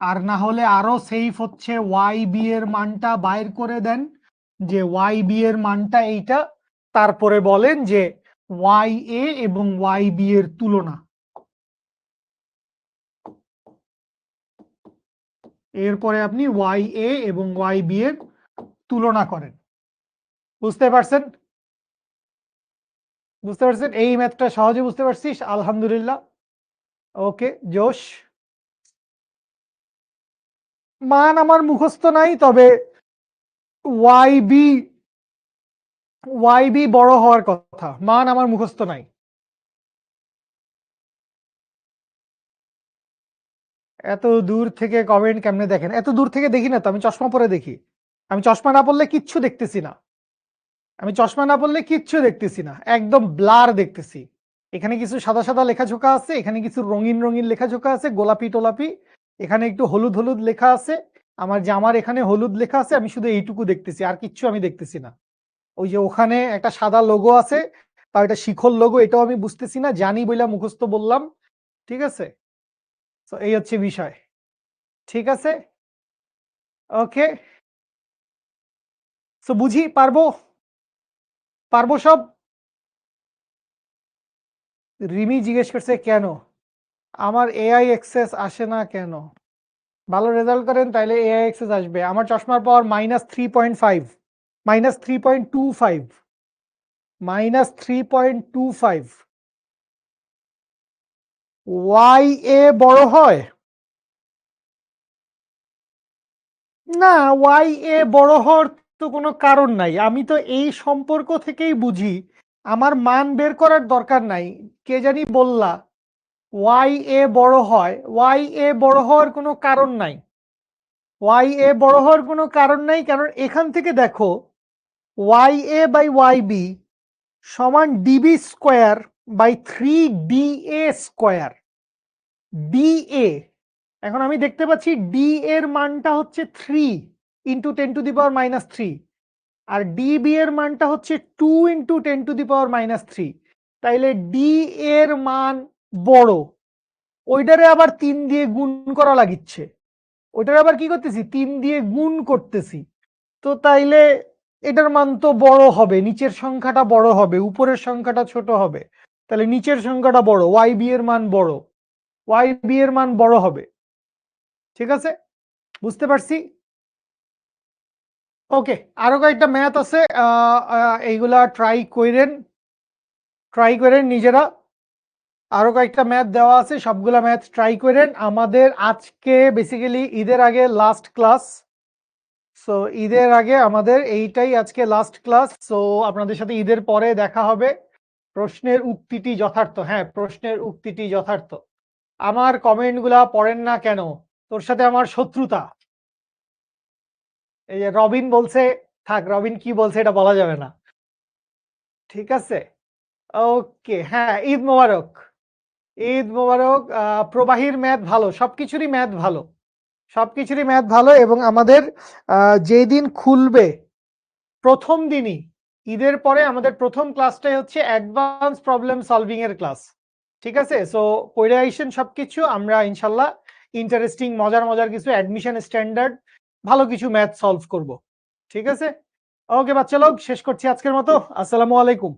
আর না হলে আরো সেফ হচ্ছে ওয়াই বি এর মানটা বাইর করে দেন যে ওয়াই বি এর মানটা এইটা, তারপরে বলেন যে ওয়াই এ এবং ওয়াই বি এর তুলনা। এরপরে আপনি ওয়াই এ এবং ওয়াই বি এর তুলনা করেন। বুঝতে পারছেন? বুঝতে পারছেন? এই ম্যাথটা সহজে বুঝতে পারছিস? আলহামদুলিল্লাহ। ওকে, জোশ। মান আমার মুখস্থ নাই, তবে ওয়াই বি বড় হওয়ার কথা, মান আমার মুখস্থ নাই। এত দূর থেকে কমেন্ট কেমনে দেখেন? এত দূর থেকে দেখি না তো, আমি চশমা পরে দেখি। আমি চশমা না পরলে কিচ্ছু দেখতেছি না। আমি চশমা না পরলে কিচ্ছু দেখতেছি না, একদম ব্লার দেখতেছি। এখানে কিছু সাদা সাদা লেখাঝোকা আছে, এখানে কিছু রঙিন রঙিন লেখাঝোকা আছে, গোলাপি টোলাপি, এখানে একটু হলুদ হলুদ লেখা আছে। আমার জামার এখানে হলুদ লেখা আছে, আমি শুধু এইটুকু দেখতেছি, আর কিচ্ছু আমি দেখতেছি না। ওই যে ওখানে একটা সাদা লোগো আছে, তা এটা শিখর লোগো, এটাও আমি বুঝতেছি না, জানি বইলা মুখস্থ বললাম। ঠিক আছে, তো এই হচ্ছে বিষয়। ঠিক আছে, ওকে। তো বুঝি পারবো, পারবো সব। রিমি জিজ্ঞেস করছে কেন আমার এআই এক্সেস আসে না কেন? ভালো রেজাল্ট করেন তাইলে এআই এক্সেস আসবে। আমার চশমার পাওয়ার -3.5, -3.25, -3.25। ওয়াই এ বড় হয় না, ওয়াই এ বড় হওয়ার তো কোনো কারণ নাই। আমি তো এই সম্পর্ক থেকেই বুঝি আমার মান বের করার দরকার নাই। কে জানি বললা ওয়াই এ বড় হয়, ওয়াই এ বড় হওয়ার কোনো কারণ নাই। ওয়াই এ বড় হওয়ার কোনো কারণ নাই, কারণ এখান থেকে দেখো y a by y b সমান d b square by 3 DA square. D a, এখন আমি দেখতে পাচ্ছি ডি এর মানটা হচ্ছে 3 × 10⁻³ আর ডিবি এর মানটা হচ্ছে 2 × 10⁻³ তাইলে ডি এর মান বড়। ওইটারে আবার 3 দিয়ে গুণ করা লাগিচ্ছে, ওইটারে আবার কি করতেছি 3 দিয়ে গুণ করতেছি। তো তাইলে এটার মান তো বড় হবে, নিচের সংখ্যাটা বড় হবে, উপরের সংখ্যাটা ছোট হবে। তাহলে নিচের সংখ্যাটা বড়, ওয়াই বি এর মান বড়, ওয়াই বি এর মান বড় হবে। ঠিক আছে, বুঝতে পারছি। ওকে, আরো কয়েকটা ম্যাথ আছে, এইগুলা ট্রাই করেন নিজেরা। আরো কয়েকটা ম্যাথ দেওয়া আছে, সবগুলা ম্যাথ ট্রাই করেন। আমাদের আজকে বেসিক্যালি ঈদের আগে লাস্ট ক্লাস, সো ঈদের আগে আমাদের এইটাই আজকে লাস্ট ক্লাস। সো আপনাদের সাথে ঈদের পরে দেখা হবে। প্রশ্নের উক্তিটি যথার্থ, হ্যাঁ প্রশ্নের উক্তিটি যথার্থ। আমার কমেন্টগুলা পড়েন না কেন? তোর সাথে আমার শত্রুতা। এই যে রবিন বলছে, থাক রবিন কি বলছে এটা বলা যাবে না। ঠিক আছে, ওকে, হ্যাঁ ঈদ মোবারক। ঈদ মোবারক। প্রবাহীর ম্যাথ ভালো, সবকিছুরই ম্যাথ ভালো, সবকিছুরই ম্যাথ ভালো। এবং আমাদের যেদিন খুলবে প্রথম দিনই, ঈদের পরে আমাদের প্রথম ক্লাসটাই হচ্ছে অ্যাডভান্স প্রবলেম সলভিং এর ক্লাস। ঠিক আছে, সো পড়ে আইসেন সবকিছু, আমরা ইনশাল্লাহ ইন্টারেস্টিং মজার মজার কিছু অ্যাডমিশন স্ট্যান্ডার্ড ভালো কিছু ম্যাথ সলভ করব। ঠিক আছে, ওকে বাচ্চা লোক, শেষ করছি আজকের মতো। আসসালামু আলাইকুম।